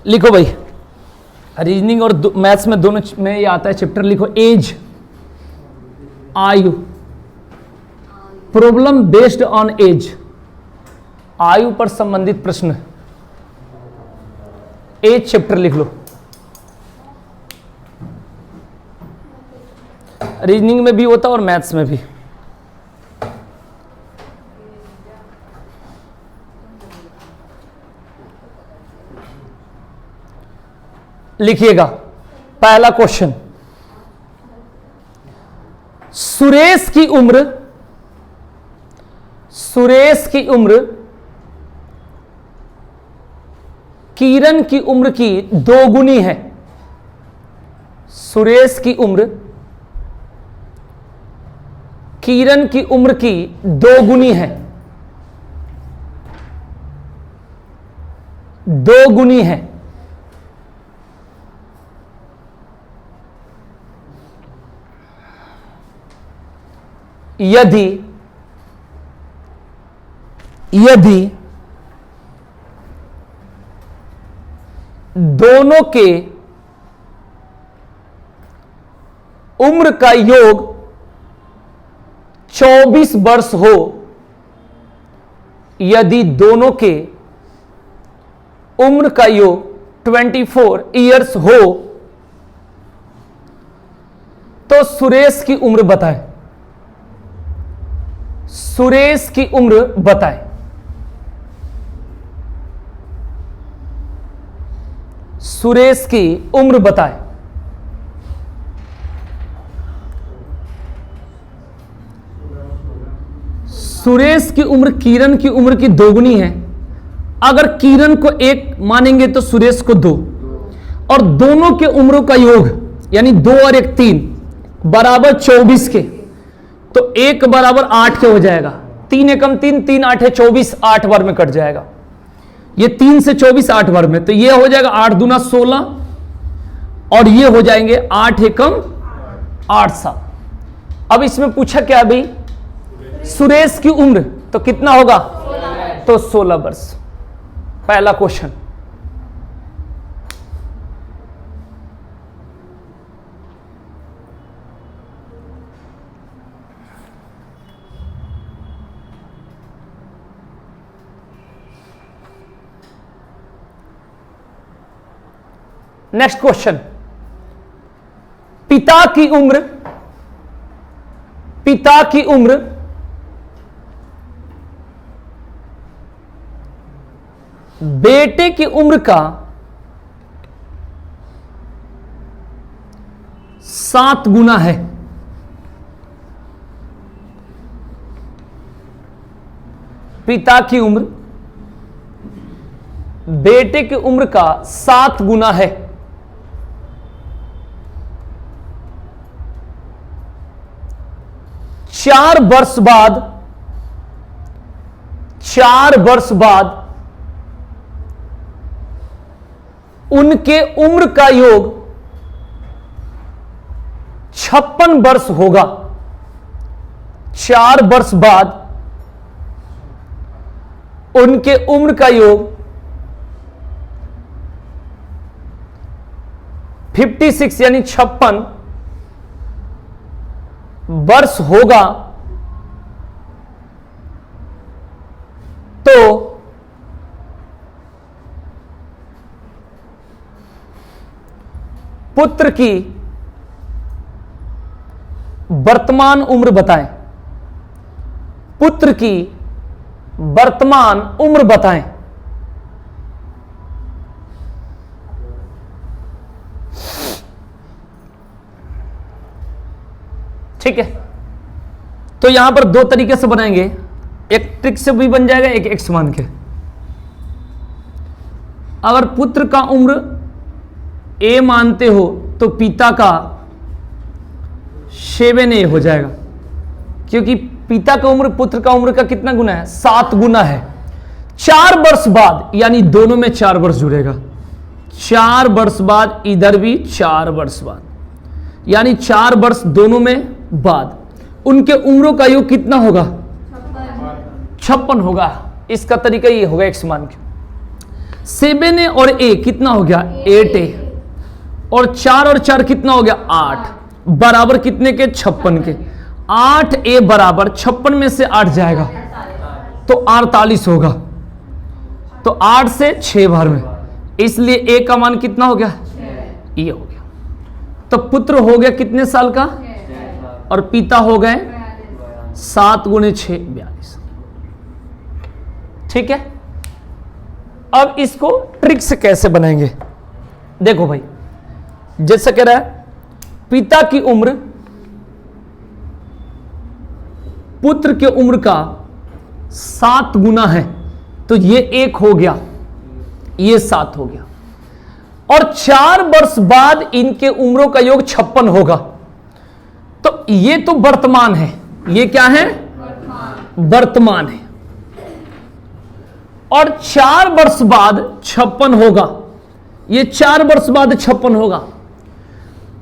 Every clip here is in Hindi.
लिखो भाई, रीजनिंग और मैथ्स में दोनों में ये आता है चैप्टर। लिखो एज, आयु, प्रॉब्लम बेस्ड ऑन एज, आयु पर संबंधित प्रश्न। एज चैप्टर लिख लो। रीजनिंग में भी होता है और मैथ्स में भी। लिखिएगा पहला क्वेश्चन, सुरेश की उम्र किरण की उम्र की दोगुनी है। सुरेश की उम्र किरण की उम्र की दोगुनी है, दोगुनी है। यदि दोनों के उम्र का योग 24 वर्ष हो, यदि दोनों के उम्र का योग 24 इयर्स हो, तो सुरेश की उम्र बताएं। सुरेश की उम्र बताएं। सुरेश की उम्र बताएं। सुरेश की उम्र किरण की उम्र की दोगुनी है। अगर किरण को 1 मानेंगे तो सुरेश को 2, और दोनों के उम्रों का योग यानी 2 और 1 3 बराबर 24 के, तो 1 बराबर 8 के हो जाएगा। 3 एकम 3, 3 8 है 24, 8 बार में कट जाएगा। ये 3 से 24 8 बार में, तो ये हो जाएगा 8 दूना 16, और ये हो जाएंगे 8 एकम 8 7। अब इसमें पूछा क्या भाई, सुरेश की उम्र तो कितना होगा, तो 16 वर्ष। पहला क्वेश्चन। नेक्स्ट क्वेश्चन, पिता की उम्र बेटे की उम्र का 7 गुना है। पिता की उम्र बेटे की उम्र का 7 गुना है। चार वर्ष बाद उनके उम्र का योग 56 वर्ष होगा। 4 वर्ष बाद उनके उम्र का योग 56 यानी 56 वर्ष होगा। तो पुत्र की वर्तमान उम्र बताएं। पुत्र की वर्तमान उम्र बताएं। ठीक है, तो यहां पर 2 तरीके से बनाएंगे, एक ट्रिक से भी बन जाएगा, एक एक्स मान के। अगर पुत्र का उम्र ए मानते हो तो पिता का 7A हो जाएगा, क्योंकि पिता का उम्र पुत्र का उम्र का कितना गुना है, 7 गुना है। 4 वर्ष बाद यानी दोनों में 4 वर्ष जुड़ेगा। 4 वर्ष बाद इधर भी 4 वर्ष बाद, यानी 4 वर्ष दोनों में बाद उनके उम्रों का योग कितना होगा, 56 होगा। इसका तरीका ये होगा एक्स मान के। 7a और a कितना हो गया 8a, और 4 और 4 कितना हो गया 8, बराबर कितने के 56 के। 8a बराबर 56 में से 8 जाएगा तो 48 होगा, तो 8 से 6 बार में, इसलिए a का मान कितना हो गया ये हो गया। तो पुत्र हो गया कितने साल का और पिता हो गए 7 गुणे 6 42। ठीक है, अब इसको ट्रिक से कैसे बनाएंगे, देखो भाई, जैसा कह रहा है पिता की उम्र पुत्र के उम्र का 7 गुना है, तो ये 1 हो गया, ये 7 हो गया, और 4 वर्ष बाद इनके उम्रों का योग 56 होगा। तो ये तो वर्तमान है, ये क्या है वर्तमान है, और 4 वर्ष बाद 56 होगा, ये 4 वर्ष बाद 56 होगा।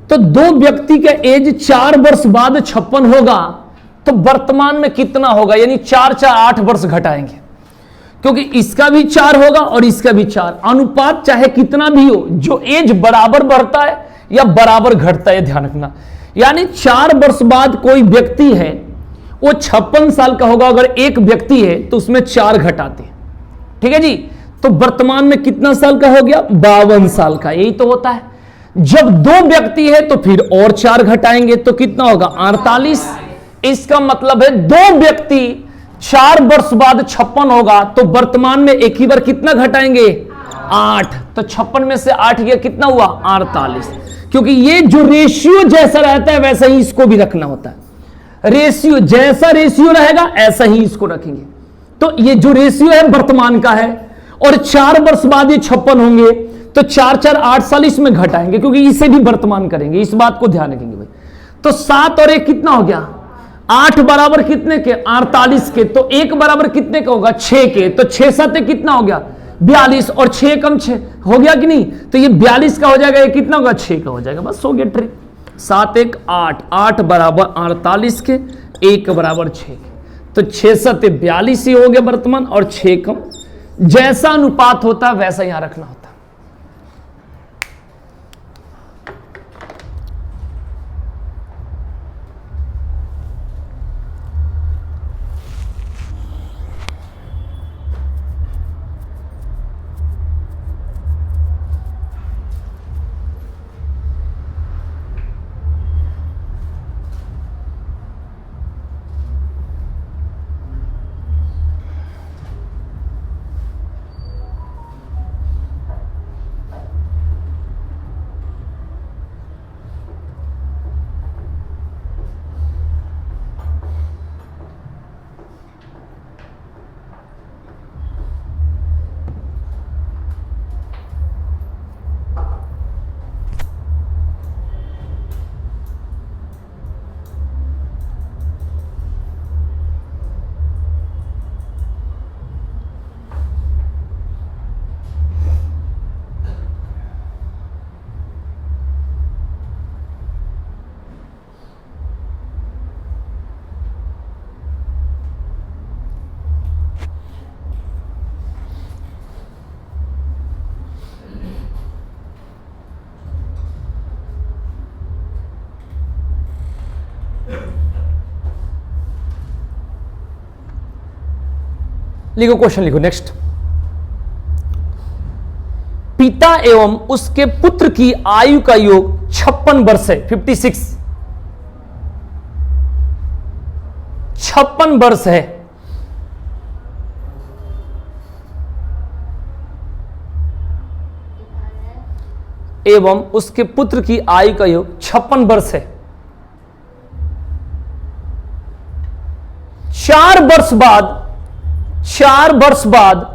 तो दो व्यक्ति का एज 4 वर्ष बाद 56 होगा, तो वर्तमान में कितना होगा, यानी 4 4 8 वर्ष घटाएंगे, क्योंकि इसका भी 4 होगा और इसका भी 4। अनुपात चाहे कितना भी हो, जो एज बराबर बढ़ता है या बराबर घटता है, ध्यान रखना। यानी 4 वर्ष बाद कोई व्यक्ति है वो 56 साल का होगा, अगर एक व्यक्ति है तो उसमें 4 घटाते हैं। ठीक है जी, तो वर्तमान में कितना साल का हो गया 52 साल का, यही तो होता है। जब 2 व्यक्ति है तो फिर और 4 घटाएंगे तो कितना होगा 48। इसका मतलब है 2 व्यक्ति 4 वर्ष बाद 56 होगा, तो वर्तमान में एक ही बार कितना घटाएंगे 8, तो 56 में से 8 गया कितना हुआ 48। क्योंकि ये जो रेशियो जैसा रहता है वैसा ही इसको भी रखना होता है, रेशियो जैसा रेशियो रहेगा ऐसा ही इसको रखेंगे। तो ये जो रेशियो है वर्तमान का है, और 4 वर्ष बाद ये 56 होंगे, तो 4 4 8 साल इसमें घटाएंगे, क्योंकि इसे भी वर्तमान करेंगे, इस बात को ध्यान रखेंगे भाई। तो 7 और 1 कितना हो गया 8 बराबर कितने के 48 के, तो 1 बराबर कितने का होगा 6 के, तो 6 7 कितना हो गया 42, और 6 कम 6 हो गया कि नहीं, तो ये 42 का हो जाएगा, ये कितना होगा 6 का हो जाएगा, बस हो गया ट्रिक। 7 1 8, 8 बराबर 48 के, 1 बराबर 6 के, तो 6 7 42 ही हो गया वर्तमान, और 6 कम। जैसा अनुपात होता है वैसा यहां रखना होता है। लिखो क्वेश्चन लिखो नेक्स्ट। पिता एवं उसके पुत्र की आयु का योग 56 वर्ष है, 56 वर्ष है। एवं उसके पुत्र की आयु का योग 56 वर्ष है। 4 वर्ष बाद 4 वर्ष बाद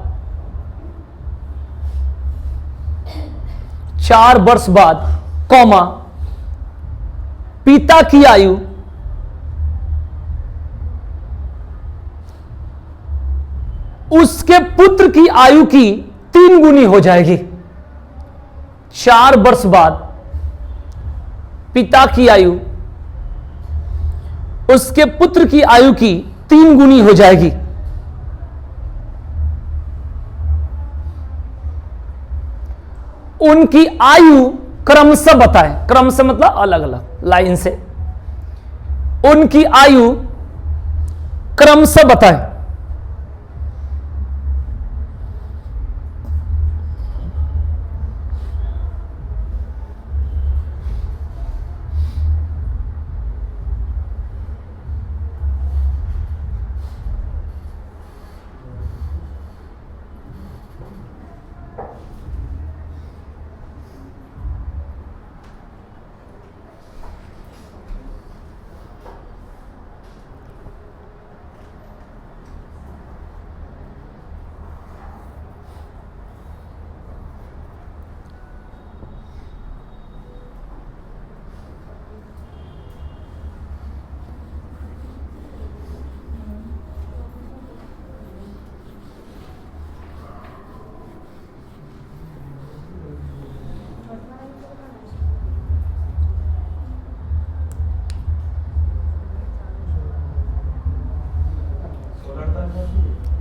4 वर्ष बाद कौमा पिता की आयु उसके पुत्र की आयु की 3 गुनी हो जाएगी। 4 वर्ष बाद पिता की आयु उसके पुत्र की आयु की 3 गुनी हो जाएगी। उनकी आयु क्रमशः बताएं। क्रमशः मतलब अलग अलग लाइन से, उनकी आयु क्रमशः बताएं।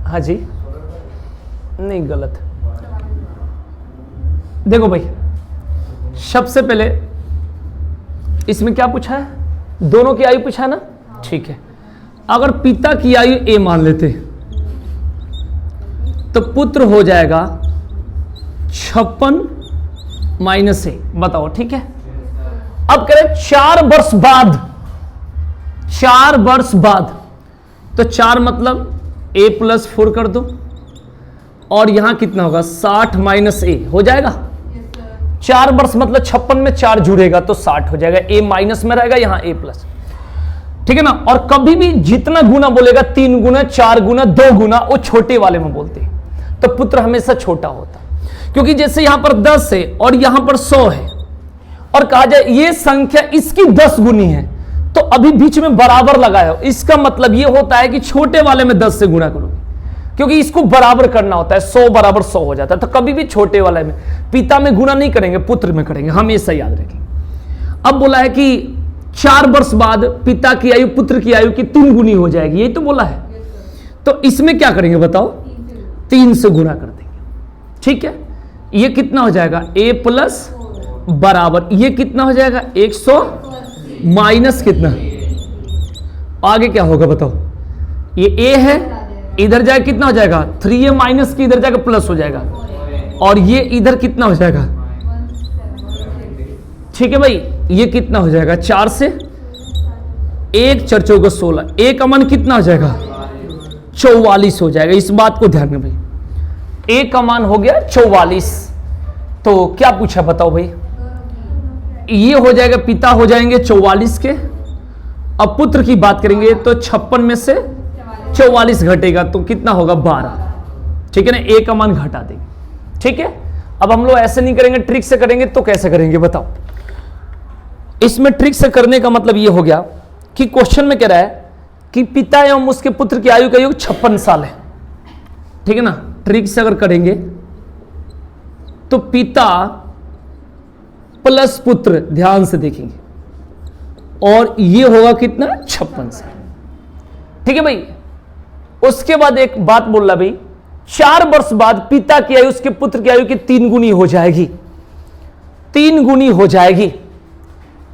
हाँ जी, नहीं गलत। देखो भाई, सबसे पहले इसमें क्या पूछा है? दोनों की आयु पूछा है ना, ठीक है। अगर पिता की आयु ए मान लेते तो पुत्र हो जाएगा 56 माइनस ए, बताओ ठीक है। अब कह रहे 4 वर्ष बाद, 4 वर्ष बाद, तो 4 मतलब a प्लस 4 कर दो, और यहां कितना होगा 60 माइनस ए हो जाएगा। 4 वर्ष मतलब 56 में 4 जुड़ेगा तो 60 हो जाएगा। a माइनस में रहेगा, यहां a प्लस, ठीक है ना। और कभी भी जितना गुना बोलेगा 3 गुना, 4 गुना, 2 गुना, वो छोटे वाले में बोलते हैं, तो पुत्र हमेशा छोटा होता। क्योंकि जैसे यहां पर 10 है और यहां पर 100 है, और कहा जाए ये संख्या इसकी 10 गुनी है, तो अभी बीच में बराबर लगाया हो, इसका मतलब ये होता है कि छोटे वाले में 10 से गुणा करोगे, क्योंकि इसको बराबर करना होता है। 100 बराबर 100 हो जाता है, तो कभी भी छोटे वाले में पिता में गुणा नहीं करेंगे, पुत्र में करेंगे, हमेशा याद रखेंगे। अब बोला है कि 4 वर्ष बाद पिता की आयु पुत्र की आयु की 3 गुनी हो जाएगी, यही तो बोला है। तो इसमें क्या करेंगे बताओ? 3 से गुणा कर देंगे, ठीक है। ये कितना हो जाएगा? a प्लस बराबर, ये कितना हो जाएगा? 100 माइनस कितना, आगे क्या होगा बताओ? ये a है, इधर जाए कितना हो जाएगा? 3a माइनस की इधर जाएगा प्लस हो जाएगा, और ये इधर कितना हो जाएगा? ठीक है भाई, ये कितना हो जाएगा? 4 से 1 4 चौका 16, 1 का मान कितना हो जाएगा? 44 हो जाएगा। इस बात को ध्यान में भाई, 1 का मान हो गया 44। तो क्या पूछा बताओ भाई? ये हो जाएगा, पिता हो जाएंगे 44 के, अब पुत्र की बात करेंगे तो 56 में से 44 घटेगा तो कितना होगा? 12, ठीक है ना। 1 का मान घटा देंगे, ठीक है। अब हम लोग ऐसे नहीं करेंगे, ट्रिक से करेंगे। तो कैसे करेंगे बताओ? इसमें ट्रिक से करने का मतलब ये हो गया कि क्वेश्चन में कह रहा है कि पिता एवं उसके पुत्र की आयु का योग 56 साल है, ठीक है ना। ट्रिक से अगर करेंगे तो पिता प्लस पुत्र, ध्यान से देखेंगे, और ये होगा कितना? 56 साल, ठीक है भाई। उसके बाद एक बात बोल रहा भाई, 4 वर्ष बाद पिता की आयु उसके पुत्र की आयु की 3 गुनी हो जाएगी, 3 गुनी हो जाएगी,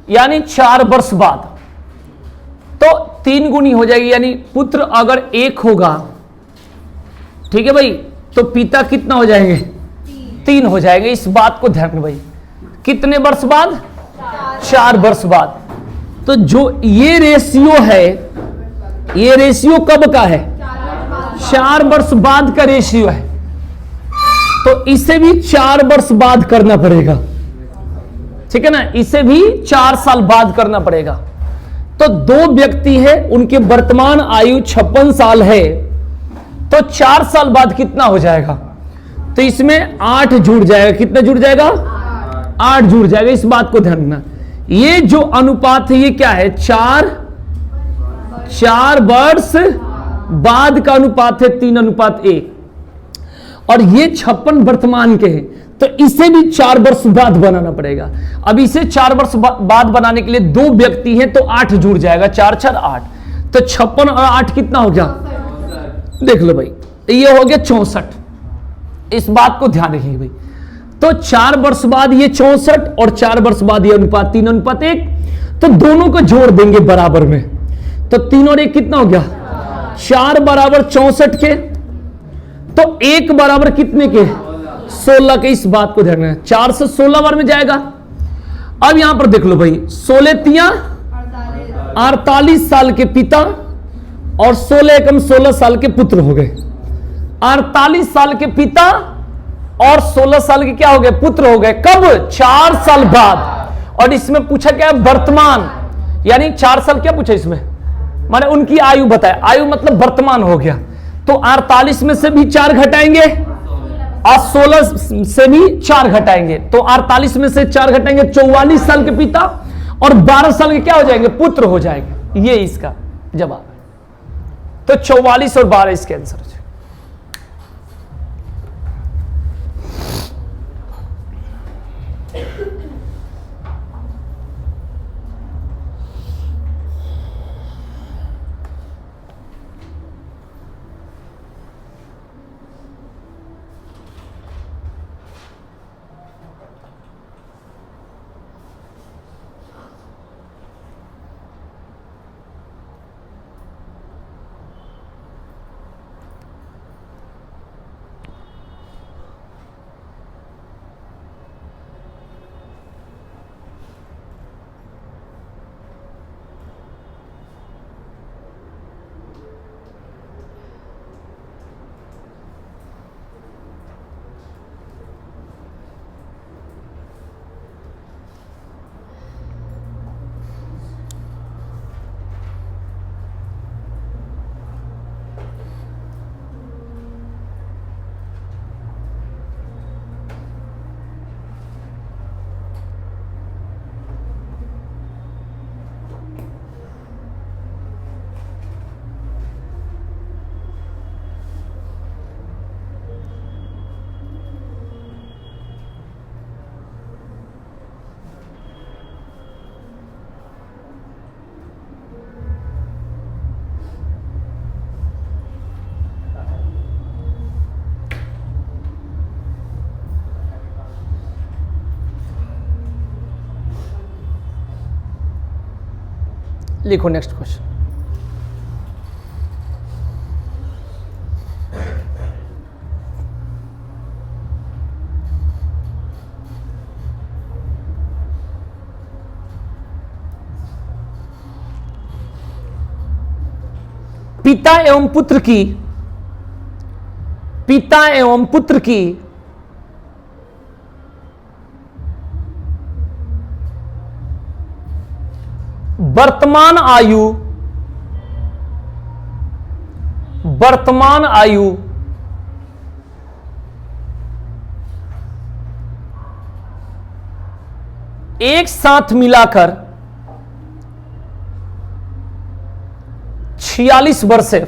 यानी 4 वर्ष बाद तो 3 गुनी हो जाएगी। यानी पुत्र अगर 1 होगा, ठीक है भाई, तो पिता कितना हो जाएंगे? 3 हो जाएंगे। इस बात को ध्यान में भाई, कितने वर्ष बाद? 4 वर्ष बाद। तो जो ये रेशियो है, ये रेशियो कब का है? 4 वर्ष बाद का रेशियो है, तो इसे भी 4 वर्ष बाद करना पड़ेगा, ठीक है ना। इसे भी 4 साल बाद करना पड़ेगा। तो 2 व्यक्ति है, उनके वर्तमान आयु 56 साल है, तो 4 साल बाद कितना हो जाएगा? तो इसमें 8 जुड़ जाएगा। कितना जुड़ जाएगा? 8 जुड़ जाएगा। इस बात को ध्यान रखना। ये जो अनुपात है ये क्या है? 4 वर्ष बाद का अनुपात है 3:1, और ये 56 वर्तमान के हैं, तो इसे भी 4 वर्ष बाद बनाना पड़ेगा। अब इसे 4 वर्ष बाद बनाने के लिए 2 व्यक्ति हैं, तो 8 जुड़ जाएगा, 4 4 8, तो 56 और 8 कितना हो गया? देख लो भाई, ये हो गया 64। इस बात को ध्यान रखिए भाई। तो 4 वर्ष बाद ये 64 और 4 वर्ष बाद ये अनुपात 3:1, तो दोनों को जोड़ देंगे बराबर में, तो 3 और 1 कितना हो गया 4 बराबर 64 के, तो 1 बराबर कितने के 16 के। इस बात को ध्यान रखना, 4 से 16 बार में जाएगा। अब यहां पर देख लो भाई, 16 तिया 48 साल के पिता और 16 एकम 16 साल के पुत्र हो गए। 48 साल के पिता और 16 साल के क्या हो गए पुत्र हो गए। कब 4 साल बाद। और इसमें पूछा क्या है वर्तमान, यानी 4 साल क्या पूछा इसमें, माने उनकी आयु बताए, आयु मतलब वर्तमान हो गया। तो 48 में से भी 4 घटाएंगे और 16 से भी 4 घटाएंगे, तो 48 में से 4 घटाएंगे 44 साल के पिता और 12 साल के क्या हो जाएंगे पुत्र हो जाएंगे। ये इसका जवाब है। तो 44 और 12 इसके आंसर है। लिखो नेक्स्ट क्वेश्चन। पिता एवं पुत्र की वर्तमान आयु एक साथ मिलाकर 46 वर्ष है।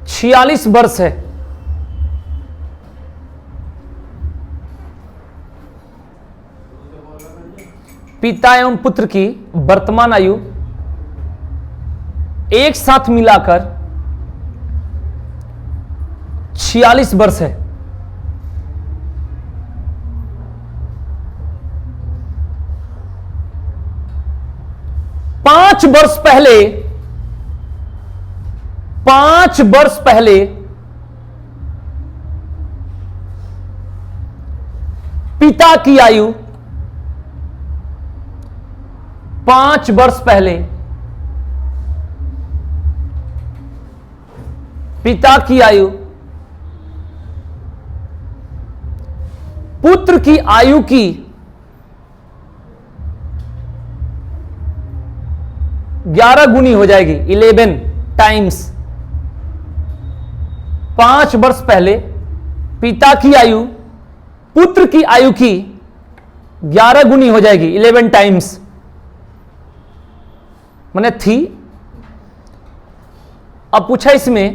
46 वर्ष है। पिता एवं पुत्र की वर्तमान आयु एक साथ मिलाकर 46 वर्ष है। पांच वर्ष पहले पिता की आयु 5 वर्ष पहले पिता की आयु पुत्र की आयु की 11 गुनी हो जाएगी, 11 टाइम्स। 5 वर्ष पहले पिता की आयु पुत्र की आयु की 11 गुनी हो जाएगी, 11 टाइम्स मैंने थी। अब पूछा इसमें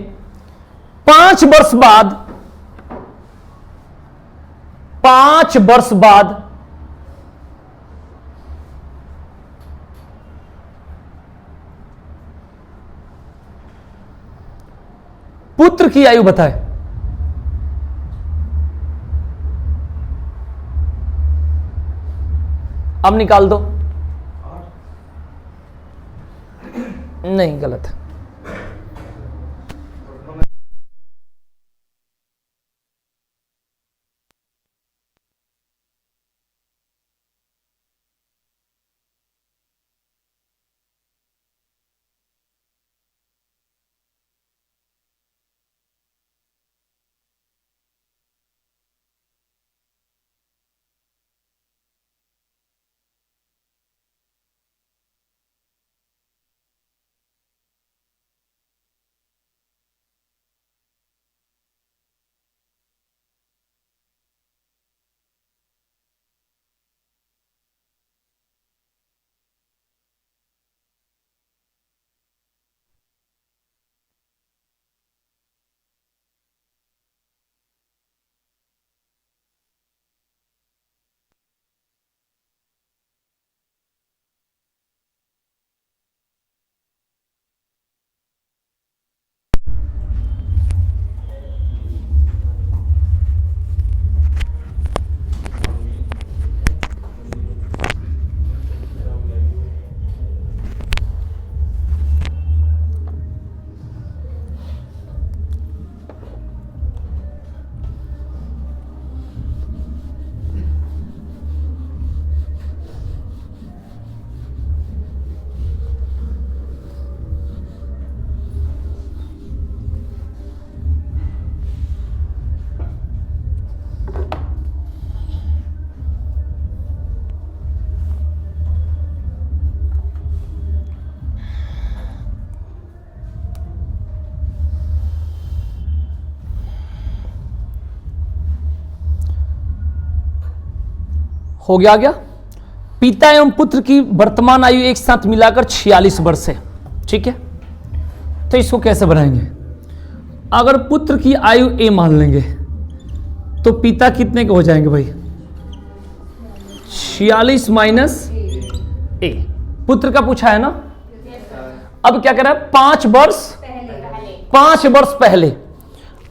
5 वर्ष बाद पुत्र की आयु बताए। अब निकाल दो। नहीं, गलत है। हो गया। पिता एवं पुत्र की वर्तमान आयु एक साथ मिलाकर 46 वर्ष है। ठीक है, तो इसको कैसे बनाएंगे? अगर पुत्र की आयु ए मान लेंगे तो पिता कितने के हो जाएंगे भाई? 46 माइनस ए। पुत्र का पूछा है ना। अब क्या कह रहा है? 5 वर्ष पहले।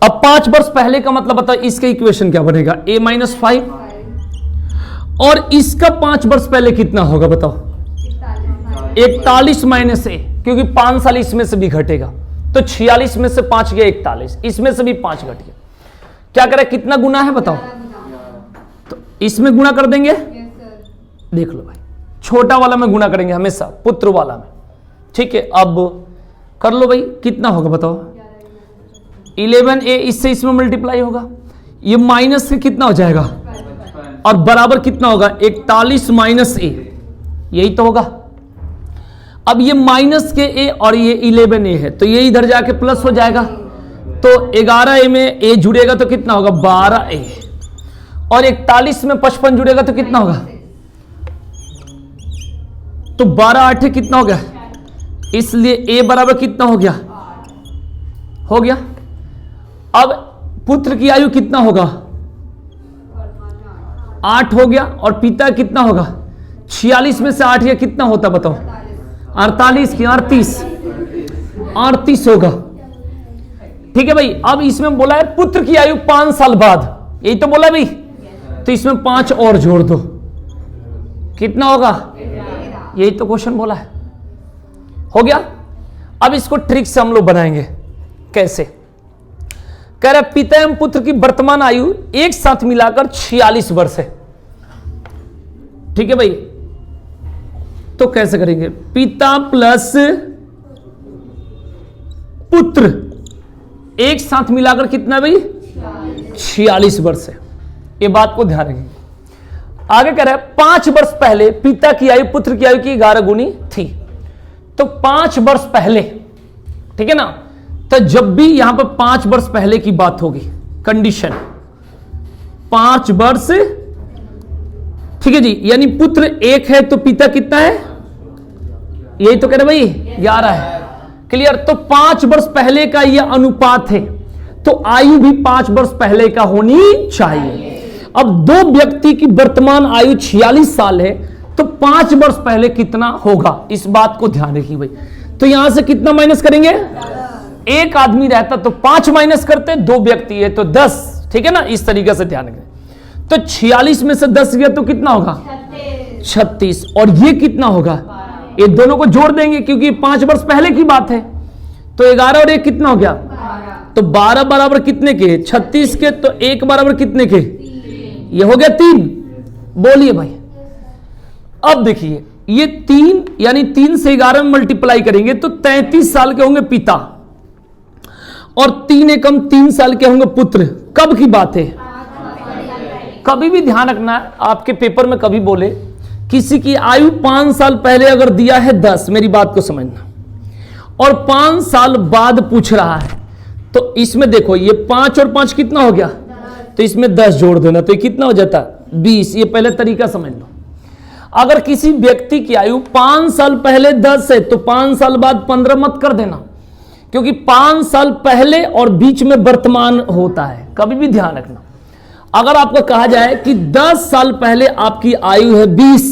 अब 5 वर्ष पहले का मतलब बताओ, इसका इक्वेशन क्या बनेगा? a minus 5। और इसका 5 वर्ष पहले कितना होगा बताओ? 41 माइनस ए, क्योंकि 5 साल इसमें से भी घटेगा, तो 46 में से 5 गया 41, इसमें से भी 5 घट गया। क्या करें? कितना गुना है बताओ? तो इसमें गुना कर देंगे। देख लो भाई, छोटा वाला में गुना करेंगे हमेशा, पुत्र वाला में। ठीक है, अब कर लो भाई, कितना होगा बताओ? 11a इससे इसमें मल्टीप्लाई होगा, ये माइनस से कितना हो जाएगा? और बराबर कितना होगा? 41 माइनस ए, यही तो होगा। अब ये माइनस के ए और ये 11a है, तो ये इधर जाके प्लस हो जाएगा, तो 11a में ए जुड़ेगा तो कितना होगा? 12a। और 41 में 55 जुड़ेगा तो कितना होगा? तो 12 8 कितना हो गया? इसलिए ए बराबर कितना हो गया? हो गया। अब पुत्र की आयु कितना होगा? 8 हो गया। और पिता कितना होगा? 46 में से 8 या कितना होता बताओ? 48 की 38 होगा। ठीक है भाई। अब इसमें बोला है पुत्र की आयु 5 साल बाद, यही तो बोला भाई, तो इसमें 5 और जोड़ दो, कितना होगा? यही तो क्वेश्चन बोला है। हो गया। अब इसको ट्रिक से हम लोग बनाएंगे। कैसे? कह रहा पिता एवं पुत्र की वर्तमान आयु एक साथ मिलाकर 46 वर्ष है। ठीक है भाई, तो कैसे करेंगे? पिता प्लस पुत्र एक साथ मिलाकर कितना भाई? 46 वर्ष है। ये बात को ध्यान रखेंगे। आगे कह रहा है 5 वर्ष पहले पिता की आयु पुत्र की आयु की 11 गुनी थी। तो 5 वर्ष पहले, ठीक है ना, तो जब भी यहां पर 5 वर्ष पहले की बात होगी, कंडीशन 5 वर्ष, ठीक है जी, यानी पुत्र 1 है तो पिता कितना है? यही तो कह रहे भाई 11 है। क्लियर? तो 5 वर्ष पहले का यह अनुपात है, तो आयु भी 5 वर्ष पहले का होनी चाहिए। अब दो व्यक्ति की वर्तमान आयु 46 साल है, तो 5 वर्ष पहले कितना होगा, इस बात को ध्यान रखिए भाई। तो यहां से कितना माइनस करेंगे? एक आदमी रहता तो 5 माइनस करते, 2 व्यक्ति है तो 10। ठीक है ना, इस तरीके से ध्यान रखें। तो 46 में से 10 गया तो कितना होगा? 36 और ये कितना होगा, ये दोनों को जोड़ देंगे क्योंकि 5 वर्ष पहले की बात है। तो 11 और 1 कितना हो गया, तो 12 बराबर कितने के, 36 के, तो 1 बराबर कितने के, ये हो गया 3। बोलिए भाई, अब देखिए ये 3 यानी 3 से 11 में मल्टीप्लाई करेंगे तो 33 साल के होंगे पिता और 3 एकम 3 साल के होंगे पुत्र। कब की बात है, कभी भी ध्यान रखना, आपके पेपर में कभी बोले किसी की आयु 5 साल पहले अगर दिया है 10, मेरी बात को समझना, और 5 साल बाद पूछ रहा है, तो इसमें देखो ये 5 और 5 कितना हो गया, तो इसमें 10 जोड़ देना, तो ये कितना हो जाता, 20। ये पहले तरीका समझ लो। अगर किसी व्यक्ति की आयु 5 साल पहले 10 है तो 5 साल बाद 15 मत कर देना, क्योंकि 5 साल पहले और बीच में वर्तमान होता है। कभी भी ध्यान रखना, अगर आपको कहा जाए कि 10 साल पहले आपकी आयु है 20,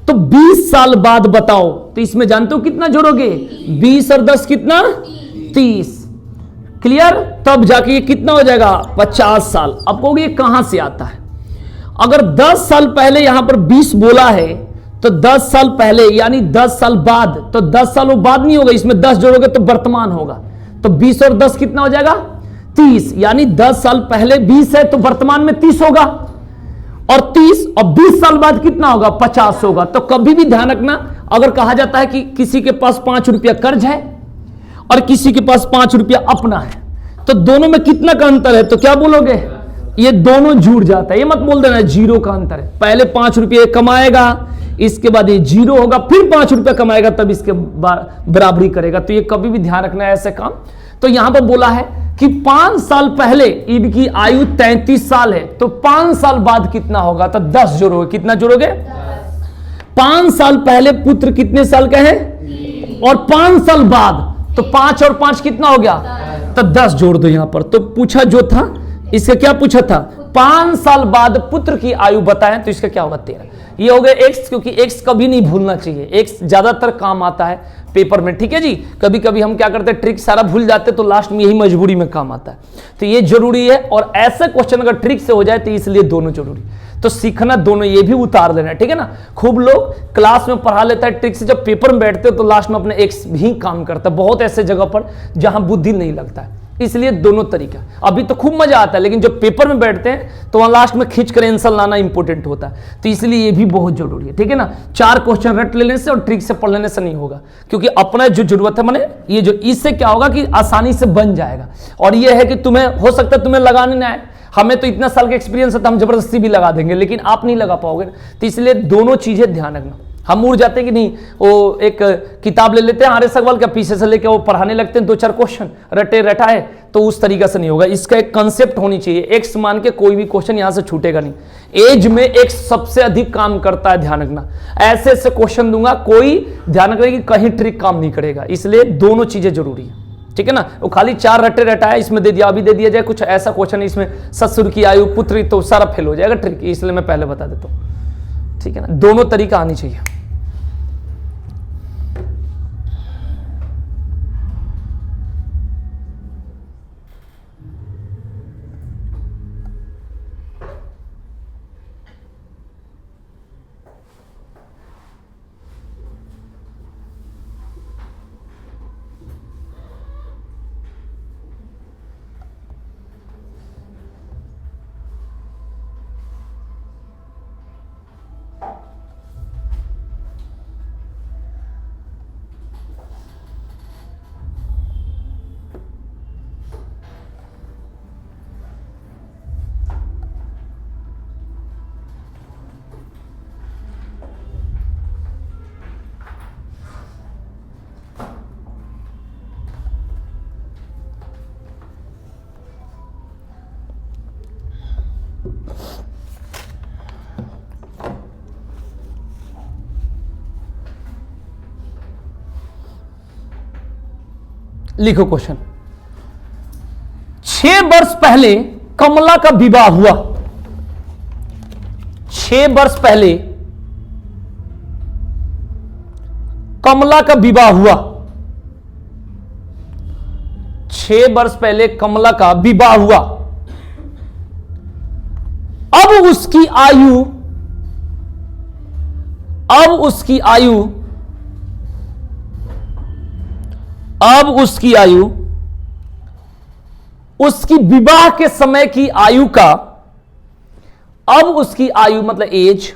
तो 20 साल बाद बताओ, तो इसमें जानते हो कितना जोड़ोगे, 20 और 10 कितना, 30। क्लियर, तब जाके ये कितना हो जाएगा, 50 साल। अब कहोगे ये कहां से आता है, अगर 10 साल पहले यहां पर 20 बोला है तो 10 साल पहले यानी 10 साल बाद, तो 10 साल वो बाद नहीं होगा, इसमें 10 जोड़ोगे तो वर्तमान होगा, तो 20 और 10 कितना हो जाएगा, 30। यानी 10 साल पहले 20 है तो वर्तमान में 30 होगा, और 30 और 20 साल बाद कितना होगा, 50 होगा। तो कभी भी ध्यान रखना, अगर कहा जाता है कि किसी के पास 5 रुपया कर्ज है और किसी के पास 5 रुपया अपना है, तो दोनों में कितना का अंतर है, तो क्या बोलोगे, ये दोनों जुड़ जाता है। ये मत बोल देना जीरो का अंतर है, पहले 5 रुपये कमाएगा, इसके बाद ये जीरो होगा, फिर 5 रुपया कमाएगा, तब इसके बराबरी करेगा। तो ये कभी भी ध्यान रखना है ऐसे काम। तो यहां पर बोला है कि 5 साल पहले इनकी आयु 33 साल है, तो 5 साल बाद कितना होगा, तो 10 जोड़ोगे, कितना जोड़ोगे, 5 साल पहले पुत्र कितने साल का है, और 5 साल बाद, तो 5 और 5 कितना हो गया, तो 10 जोड़ दो यहां पर। तो पूछा जो था, इसका क्या पूछा था, 5 साल बाद पुत्र की आयु बताएं, तो इसका क्या होगा, 13। ये हो गया एक्स, क्योंकि एक्स कभी नहीं भूलना चाहिए, एक्स ज्यादातर काम आता है पेपर में, ठीक है जी। कभी कभी हम क्या करते हैं, ट्रिक सारा भूल जाते हैं, तो लास्ट में यही मजबूरी में काम आता है। तो ये जरूरी है, और ऐसे क्वेश्चन अगर ट्रिक से हो जाए तो इसलिए दोनों जरूरी, तो सीखना दोनों, ये भी उतार लेना, ठीक है ना। खूब लोग क्लास में पढ़ा लेता है ट्रिक से, जब पेपर में बैठते हो तो लास्ट में अपने एक्स भी काम करता है, बहुत ऐसे जगह पर जहां बुद्धि नहीं लगता है, इसलिए दोनों तरीका। अभी तो खूब मजा आता है, लेकिन जब पेपर में बैठते हैं तो वहां लास्ट में खींच कर आंसर लाना इंपॉर्टेंट होता है, तो इसलिए ये भी बहुत जरूरी है, ठीक है ना। 4 क्वेश्चन रट लेने से और ट्रिक से पढ़ लेने से नहीं होगा, क्योंकि अपना जो जरूरत है, माने ये जो, इससे क्या होगा कि आसानी से बन जाएगा। और ये है कि तुम्हें हो सकता है तुम्हें लगाने ना आए, हमें तो इतना साल का एक्सपीरियंस है तो हम जबरदस्ती भी लगा देंगे, लेकिन आप नहीं लगा पाओगे। तो इसलिए दोनों चीजें ध्यान रखना। हम उड़ जाते हैं कि नहीं, वो एक किताब ले लेते हैं आर्य सगवाल का, पीछे से लेके वो पढ़ाने लगते हैं 2-4 क्वेश्चन रटे रटाए, तो उस तरीका से नहीं होगा। इसका एक कंसेप्ट होनी चाहिए, एक्स मान के कोई भी क्वेश्चन यहां से छूटेगा नहीं। एज में एक्स सबसे अधिक काम करता है, ध्यान रखना। ऐसे ऐसे क्वेश्चन दूंगा, कोई ध्यान रखना कि कहीं ट्रिक काम नहीं करेगा, इसलिए दोनों चीजें जरूरी है, ठीक है ना। वो खाली 4 रटे रटाए इसमें दे दिया, अभी दे दिया जाए कुछ ऐसा क्वेश्चन इसमें ससुर की आयु पुत्री, तो सारा फेल हो जाएगा ट्रिक, इसलिए मैं पहले बता देता हूं, ठीक है ना। दोनों तरीका आनी चाहिए। लिखो क्वेश्चन। 6 वर्ष पहले कमला का विवाह हुआ। 6 वर्ष पहले कमला का विवाह हुआ। 6 वर्ष पहले कमला का विवाह हुआ। अब उसकी आयु अब उसकी आयु उसकी विवाह के समय की आयु का, अब उसकी आयु मतलब एज,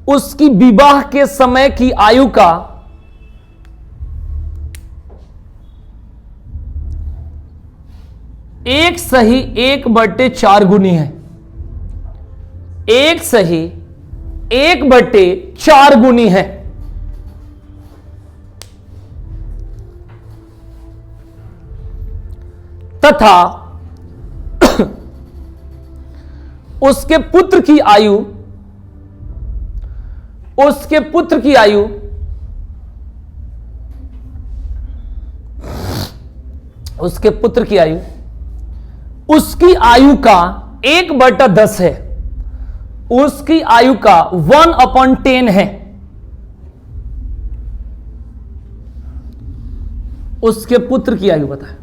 उसकी विवाह के समय की आयु का एक सही 1/4 गुनी है। 1 सही 1/4 गुनी है। तथा उसके पुत्र की आयु उसकी आयु का 1/10 है। उसकी आयु का 1/10 है। उसके पुत्र की आयु बताए।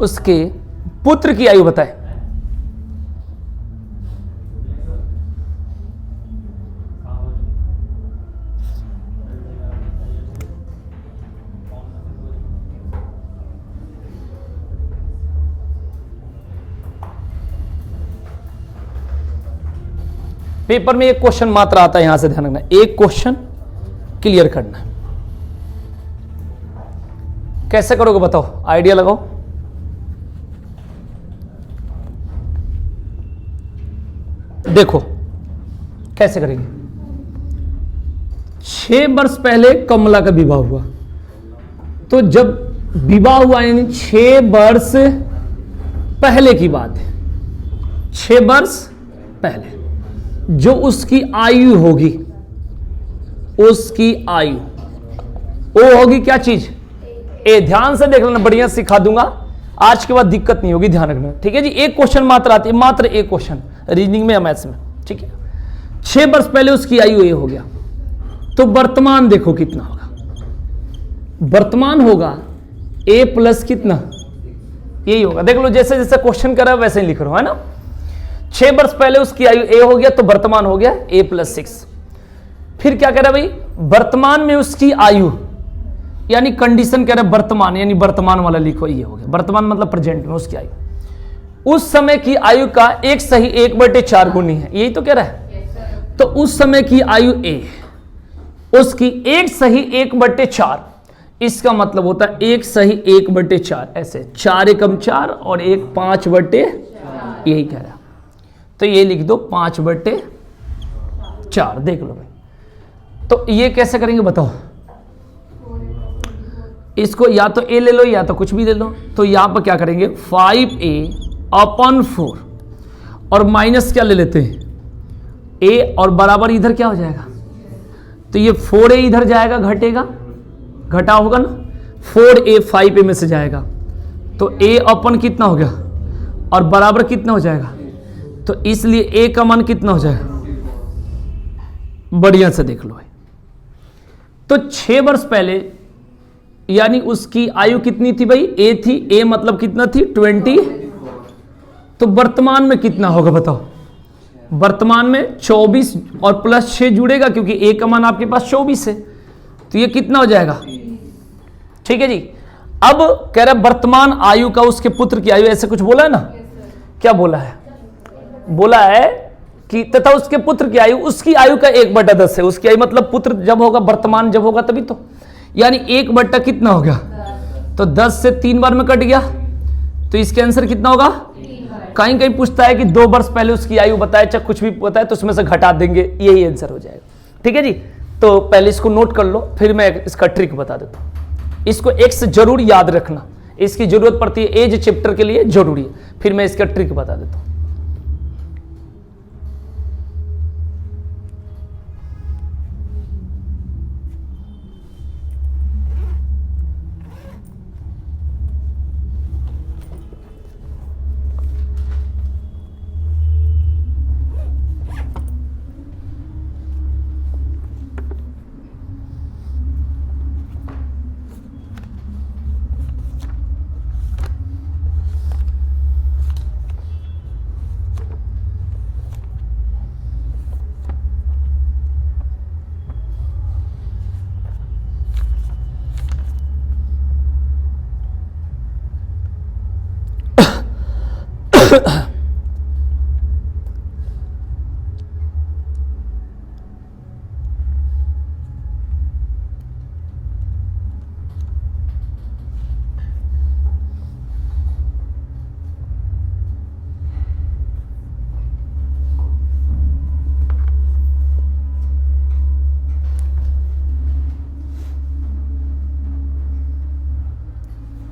उसके पुत्र की आयु बताए। पेपर में एक क्वेश्चन मात्र आता है, यहां से ध्यान रखना, एक क्वेश्चन क्लियर करना है। कैसे करोगे बताओ, आइडिया लगाओ। देखो कैसे करेंगे। 6 वर्ष पहले कमला का विवाह हुआ, तो जब विवाह हुआ यानी 6 वर्ष पहले की बात है। 6 वर्ष पहले जो उसकी आयु होगी, उसकी आयु वो होगी क्या चीज, ए। ध्यान से देख लेना, बढ़िया सिखा दूंगा, आज के बाद दिक्कत नहीं होगी, ध्यान रखना, ठीक है जी। एक क्वेश्चन मात्र आती है, मात्र एक क्वेश्चन रीजनिंग में या मैथ्स में, ठीक है। 6 वर्ष पहले उसकी आयु ये हो गया, तो वर्तमान देखो कितना होगा। वर्तमान होगा a प्लस कितना, यही होगा। देख लो, जैसे जैसे क्वेश्चन कर रहा है वैसे ही लिख रहा हूं, है ना। 6 वर्ष पहले उसकी आयु a हो गया, तो वर्तमान हो गया a + 6। फिर क्या कह रहा है भाई, वर्तमान में उसकी आयु, यानी कंडीशन कह रहा है वर्तमान, यानी वर्तमान वाला लिखो, ये हो गया। वर्तमान मतलब प्रेजेंट में उसकी आयु, उस समय की आयु का 1 सही 1/4 गुनी है, यही तो कह रहा है। तो उस समय की आयु a, उसकी 1 सही 1/4, इसका मतलब होता है 1 सही 1/4, ऐसे 4 एकम 4 और 1 5/, यही कह रहा है। तो ये लिख दो 5/4, देख लो भाई। तो ये कैसे करेंगे बताओ, इसको या तो a ले लो या तो कुछ भी ले लो। तो यहां पर क्या करेंगे, 5a/4 और माइनस क्या ले लेते हैं, a, और बराबर इधर क्या हो जाएगा, तो ये 4a इधर जाएगा, घटेगा, घटा होगा ना, 4a 5a में से जाएगा, तो a/ कितना हो गया, और बराबर कितना हो जाएगा, तो इसलिए a का मान कितना हो जाएगा, बढ़िया से देख लो भाई। तो 6 वर्ष पहले यानी उसकी आयु कितनी थी भाई, a थी, a मतलब कितना थी 20, तो वर्तमान में कितना होगा बताओ। वर्तमान में 24 और प्लस 6 जुड़ेगा, क्योंकि a का मान आपके पास 24 है, तो ये कितना हो जाएगा, ठीक है जी। अब कह रहा है वर्तमान आयु का उसके पुत्र की आयु, ऐसे कुछ बोला है ना, क्या बोला है, बोला है कि तथा उसके पुत्र की आयु, उसकी आयु का 1/10 है। उसकी आयु मतलब पुत्र जब होगा, वर्तमान जब होगा तभी तो, यानी 1 कितना हो गया, तो 10 से 3 बार में कट गया, तो इसके आंसर कितना होगा। कहीं कहीं पूछता है कि 2 वर्ष पहले उसकी आयु बताए, चाहे कुछ भी बताए, तो उसमें से घटा देंगे, यही आंसर हो जाएगा, ठीक है जी। तो पहले इसको नोट कर लो, फिर मैं इसका ट्रिक बता देता हूं। इसको एक्स जरूर याद रखना, इसकी जरूरत पड़ती है एज चैप्टर के लिए, जरूरी है। फिर मैं इसका ट्रिक बता देता हूं। हो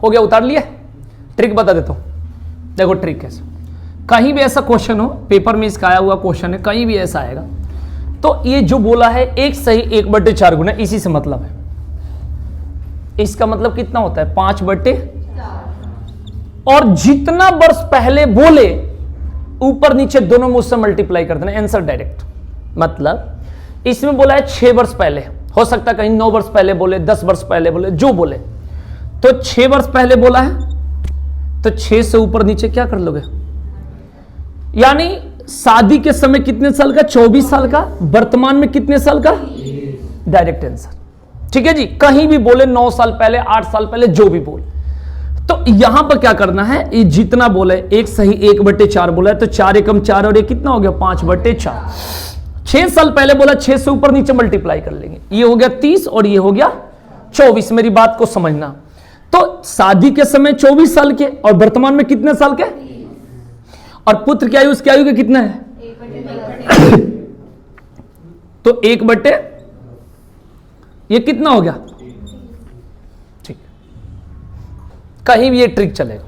गया, उतार लिया। ट्रिक बता देता हूं, देखो ट्रिक कैसे। कहीं भी ऐसा क्वेश्चन हो, पेपर में इसका आया हुआ क्वेश्चन है, कहीं भी ऐसा आएगा तो ये जो बोला है एक सही 1/4 गुना, इसी से मतलब है। इसका मतलब कितना होता है 5/4। और जितना वर्ष पहले बोले ऊपर नीचे दोनों मुझसे मल्टीप्लाई कर देना, आंसर डायरेक्ट। मतलब इसमें बोला है 6 वर्ष पहले, हो सकता है कहीं 9 वर्ष पहले बोले, 10 वर्ष पहले बोले, जो बोले। तो 6 वर्ष पहले बोला है तो 6 से ऊपर नीचे क्या कर लोगे, यानी शादी के समय कितने साल का, 24 साल का, वर्तमान में कितने साल का, डायरेक्ट आंसर। ठीक है जी, कहीं भी बोले 9 साल पहले, 8 साल पहले, जो भी बोले। तो यहां पर क्या करना है, ये जितना बोले एक सही 1/4 बोला है तो 4 एकम 4 और ये कितना हो गया 5/4। 6 साल पहले बोला, 6 से ऊपर नीचे मल्टीप्लाई कर लेंगे, ये हो गया 30 और ये हो गया 24। मेरी बात को समझना। तो शादी के समय 24 साल के और वर्तमान में कितने साल के, और पुत्र की आयु उसकी आयु के कितना है तो 1/, ये कितना हो गया। ठीक, कहीं भी ये ट्रिक चलेगा।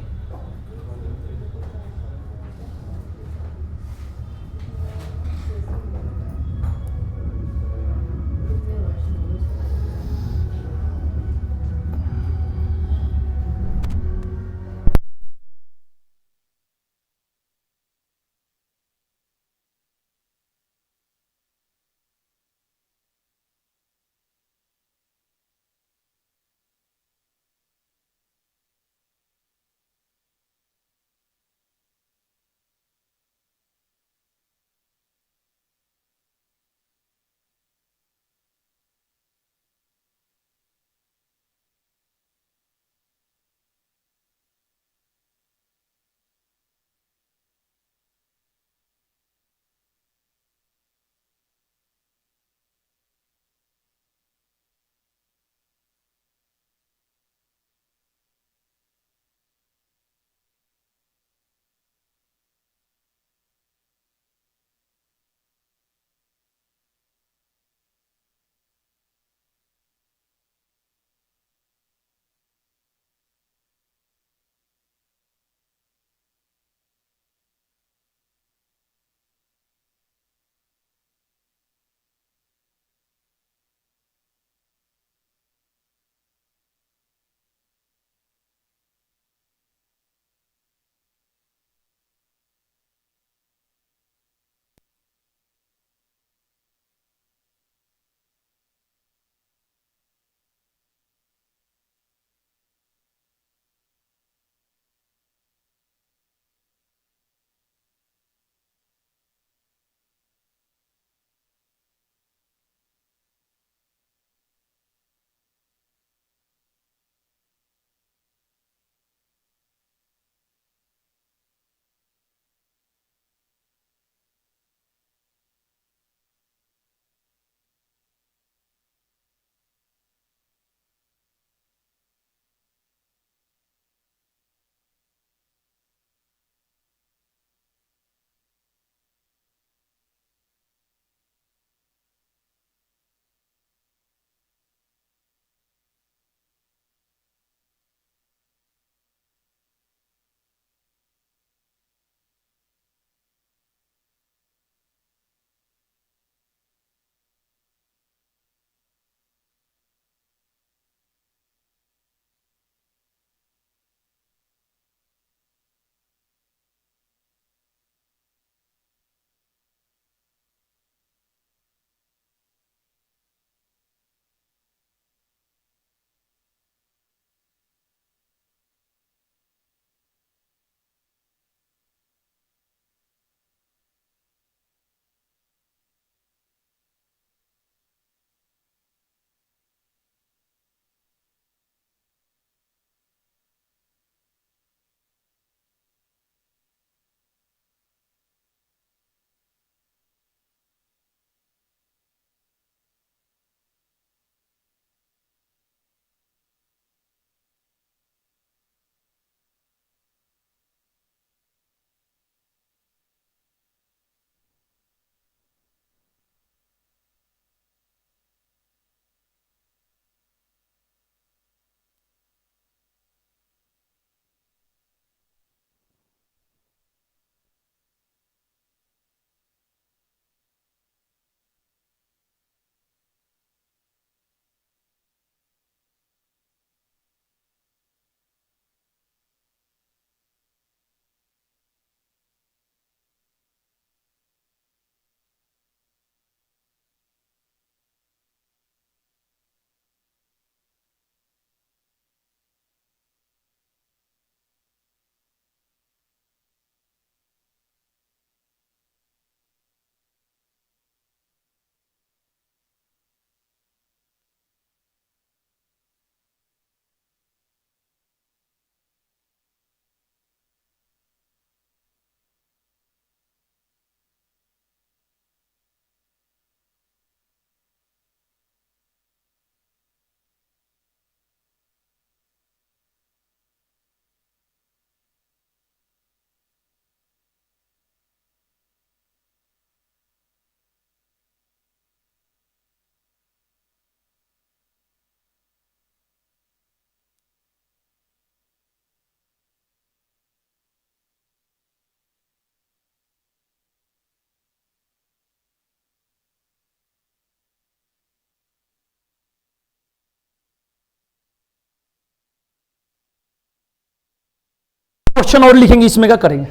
क्वेश्चन और लिखेंगे, इसमें क्या करेंगे।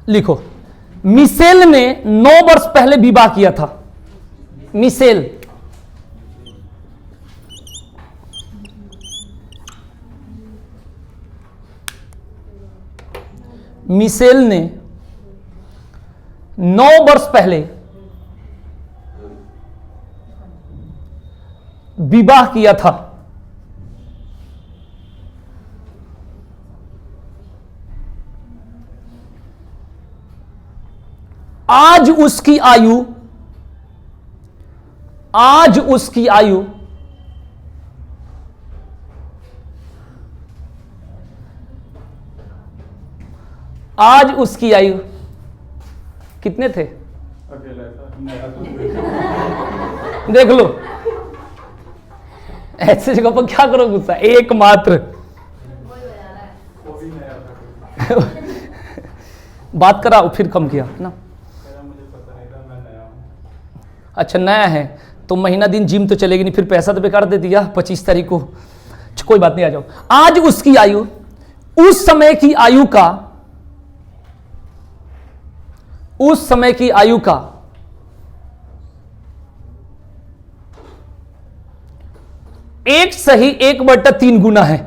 लिखो, मिशेल ने 9 वर्ष पहले विवाह किया था। मिशेल ने 9 वर्ष पहले विवाह किया था। आज उसकी आयु कितने थे? देख लो, ऐसे जगह पर क्या करो गुस्सा, एकमात्र बात कराओ, फिर कम किया ना। अच्छा, नया है तो महीना दिन जिम तो चलेगी नहीं, फिर पैसा तो बेकार दे दिया 25 तारीख को। कोई बात नहीं, आ जाओ। आज उसकी आयु उस समय की आयु का 1/3 गुना है।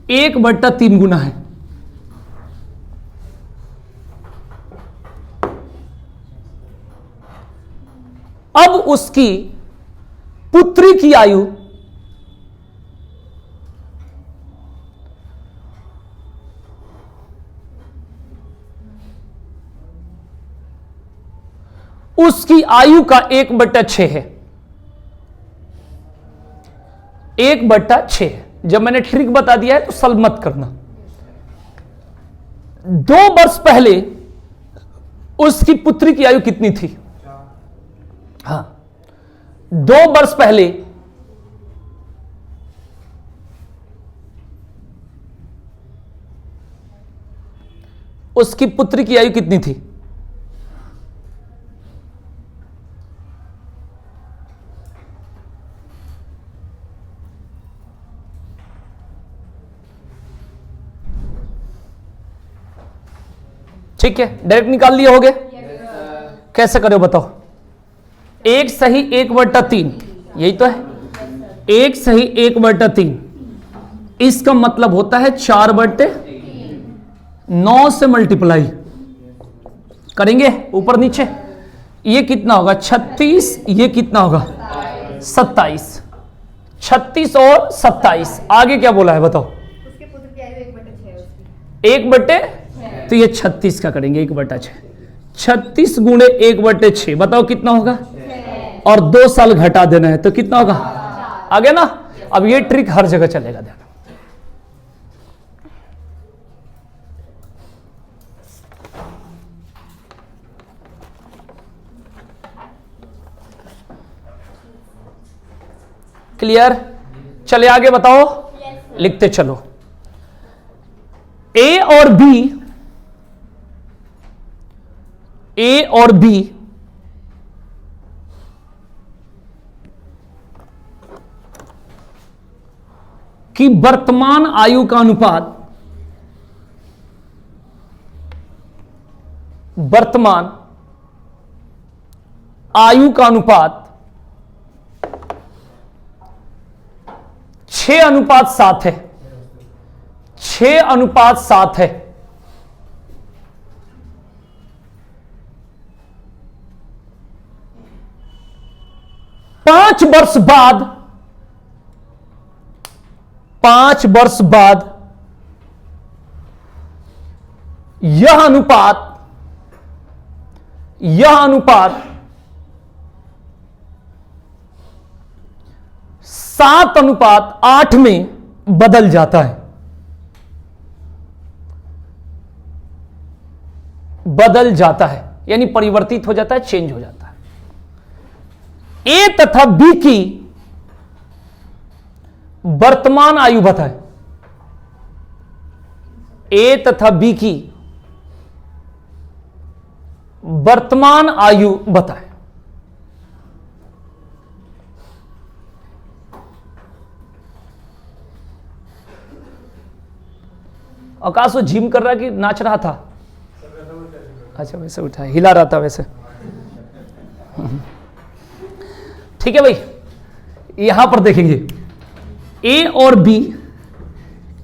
1/3 गुना है। अब उसकी पुत्री की आयु का 1/6 है। 1/6 है। जब मैंने ट्रिक बता दिया है तो सल्व मत करना। 2 वर्ष पहले उसकी पुत्री की आयु कितनी थी? हाँ, 2 वर्ष पहले उसकी पुत्री की आयु कितनी थी? ठीक है, डायरेक्ट निकाल लिए होगे? कैसे करो बताओ? 1/3, यही तो है। 1/3, इसका मतलब होता है 4/9 से मल्टीप्लाई करेंगे ऊपर नीचे। ये कितना होगा? 36। ये कितना होगा? 27। 36 और 27। आगे क्या बोला है बताओ? उसके पुत्र की आयु 1/6 है उसकी। 1/6, तो ये 36 का करेंगे 1/6। 36 गुणे 1/6 बताओ कितना होगा? और 2 साल घटा देना है तो कितना होगा? आ गया ना? अब ये ट्रिक हर जगह चलेगा। ध्यान, क्लियर? चले आगे बताओ, लिखते चलो। ए और बी की वर्तमान आयु का अनुपात, वर्तमान आयु का अनुपात 6:7 है। 6:7 है। 5 वर्ष बाद, 5 वर्ष बाद यह अनुपात 7:8 में बदल जाता है। बदल जाता है यानी परिवर्तित हो जाता है, चेंज हो जाता है। ए तथा बी की वर्तमान आयु बताएं। ए तथा बी की वर्तमान आयु बताएं। आकाश वो जिम कर रहा कि नाच रहा था? अच्छा वैसे उठा, हिला रहा था वैसे। ठीक है भाई, यहां पर देखेंगे ए और बी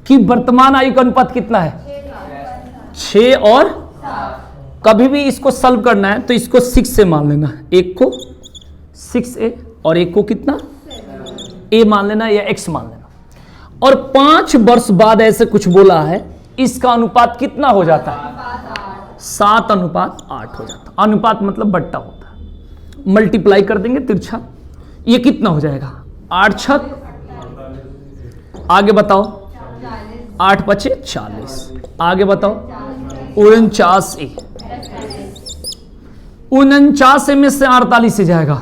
की वर्तमान आयु का अनुपात कितना है? 6 और कभी भी इसको सॉल्व करना है तो इसको 6 से मान लेना, एक को 6a और एक को कितना a मान लेना या x मान लेना। और 5 वर्ष बाद ऐसे कुछ बोला है, इसका अनुपात कितना हो जाता है? 7:8 हो जाता है। अनुपात मतलब बट्टा होता है, मल्टीप्लाई कर देंगे तिरछा, ये कितना हो जाएगा? 8 छक, आगे बताओ 8 पचे 40, आगे बताओ 49a, 49 में से 48 से जाएगा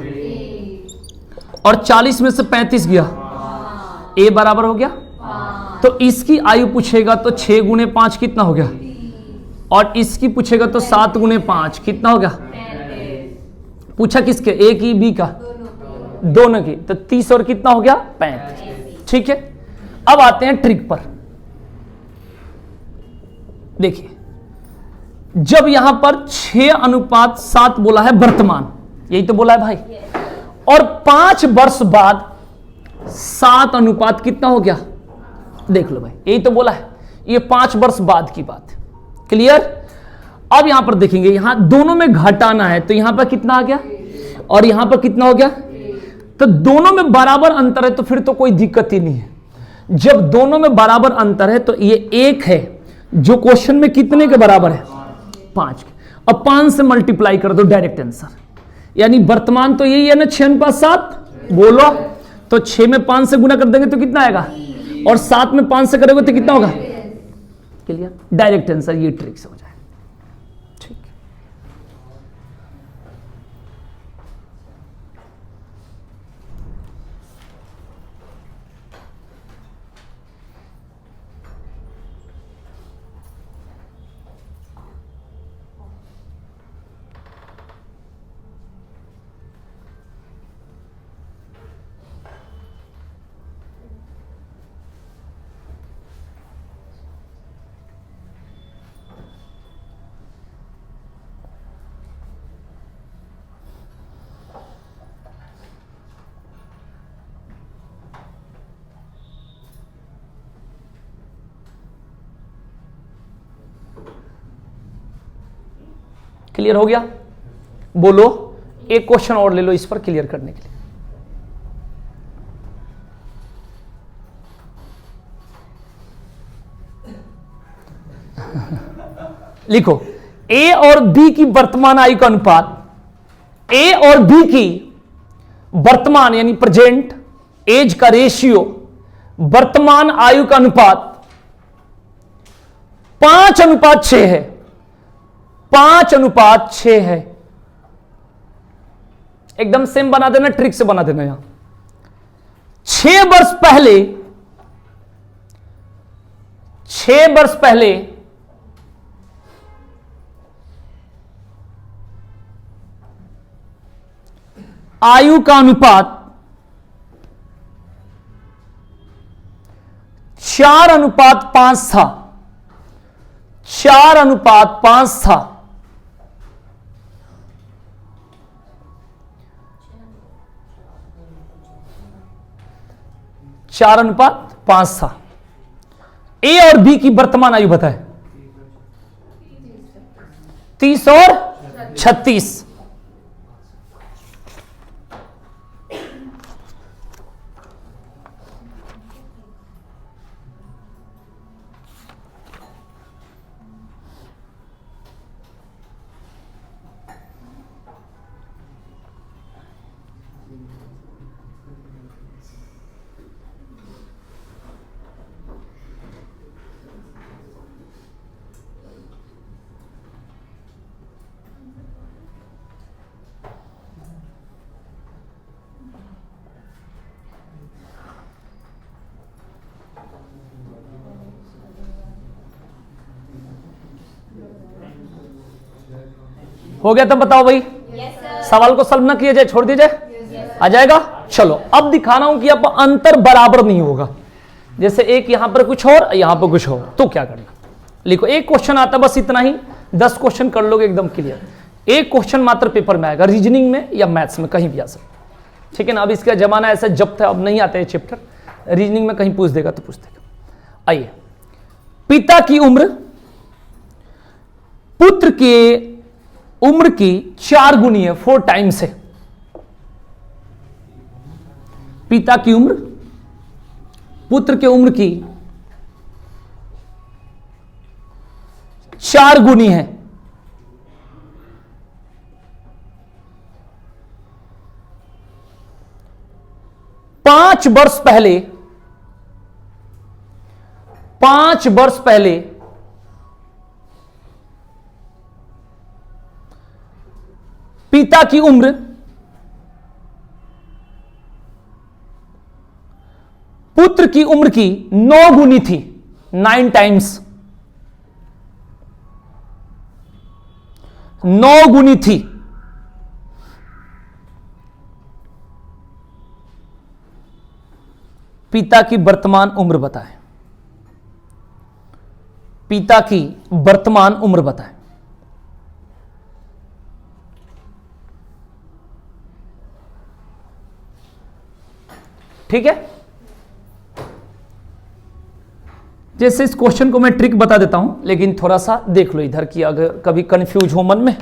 और 40 में से 35 गया, a बराबर हो गया। तो इसकी आयु पूछेगा तो 6 गुने 5 कितना हो गया, और इसकी पूछेगा तो 7 गुने 5 कितना हो गया। पूछा किसके? ए की बी का? दोनों की। तो 30 और कितना हो गया? 35। ठीक है, अब आते हैं ट्रिक पर। देखिए, जब यहां पर 6:7 बोला है वर्तमान, यही तो बोला है भाई, और 5 वर्ष बाद 7 कितना हो गया? देख लो भाई, यही तो बोला है, ये 5 वर्ष बाद की बात है। क्लियर? अब यहां पर देखेंगे, यहां दोनों में घटाना है तो यहां पर कितना आ गया और यहां पर कितना हो गया? तो दोनों में बराबर अंतर है तो फिर तो कोई दिक्कत ही नहीं है। जब दोनों में बराबर अंतर है तो ये 1 है जो क्वेश्चन में कितने के बराबर है? 5 के। अब 5 से मल्टीप्लाई कर दो, डायरेक्ट आंसर। यानी वर्तमान तो यही है ना, 6:7 बोलो, तो 6 में 5 से गुना कर देंगे तो कितना आएगा, और 7 में 5 से करोगे तो कितना होगा? क्लियर? डायरेक्ट आंसर, ये ट्रिक से हो जाए। ठीक, क्लियर हो गया? बोलो, एक क्वेश्चन और ले लो इस पर क्लियर करने के लिए। लिखो, ए और बी की वर्तमान आयु का अनुपात, ए और बी की वर्तमान यानी प्रेजेंट एज का रेशियो, वर्तमान आयु का अनुपात 5:6 है। 5:6 है। एकदम सेम बना देना, ट्रिक से बना देना। यहां 6 वर्ष पहले, 6 वर्ष पहले आयु का अनुपात 4:5 था। 4:5 था। 4:5 था। ए और बी की वर्तमान आयु बताए? 30 और 36। हो गया? तब बताओ भाई, सवाल को सॉल्व ना किया जाए, छोड़ दिया जाए, आ जाएगा। चलो अब दिखा रहा हूं कि अब अंतर बराबर नहीं होगा। जैसे एक यहां पर कुछ और, यहां पर कुछ और, तो क्या करना? लिखो, एक क्वेश्चन आता बस इतना ही, 10 क्वेश्चन कर लोगे एकदम क्लियर। एक क्वेश्चन मात्र पेपर में आएगा, रीजनिंग में या मैथ्स में, कहीं भी आ सकता, ठीक है ना। अब इसका जमाना ऐसा जब था, अब नहीं आते चैप्टर, रीजनिंग में कहीं पूछ देगा तो पूछ देगा। आइए, पिता की उम्र पुत्र के उम्र की 4 गुनी है, 4 टाइम्स है। पिता की उम्र पुत्र के उम्र की 4 गुनी है। पांच वर्ष पहले पिता की उम्र पुत्र की उम्र की 9 गुनी थी, 9 टाइम्स, 9 गुनी थी। पिता की वर्तमान उम्र बताएं, पिता की वर्तमान उम्र बताएं। ठीक है, जैसे इस क्वेश्चन को मैं ट्रिक बता देता हूं, लेकिन थोड़ा सा देख लो इधर की, अगर कभी कंफ्यूज हो मन में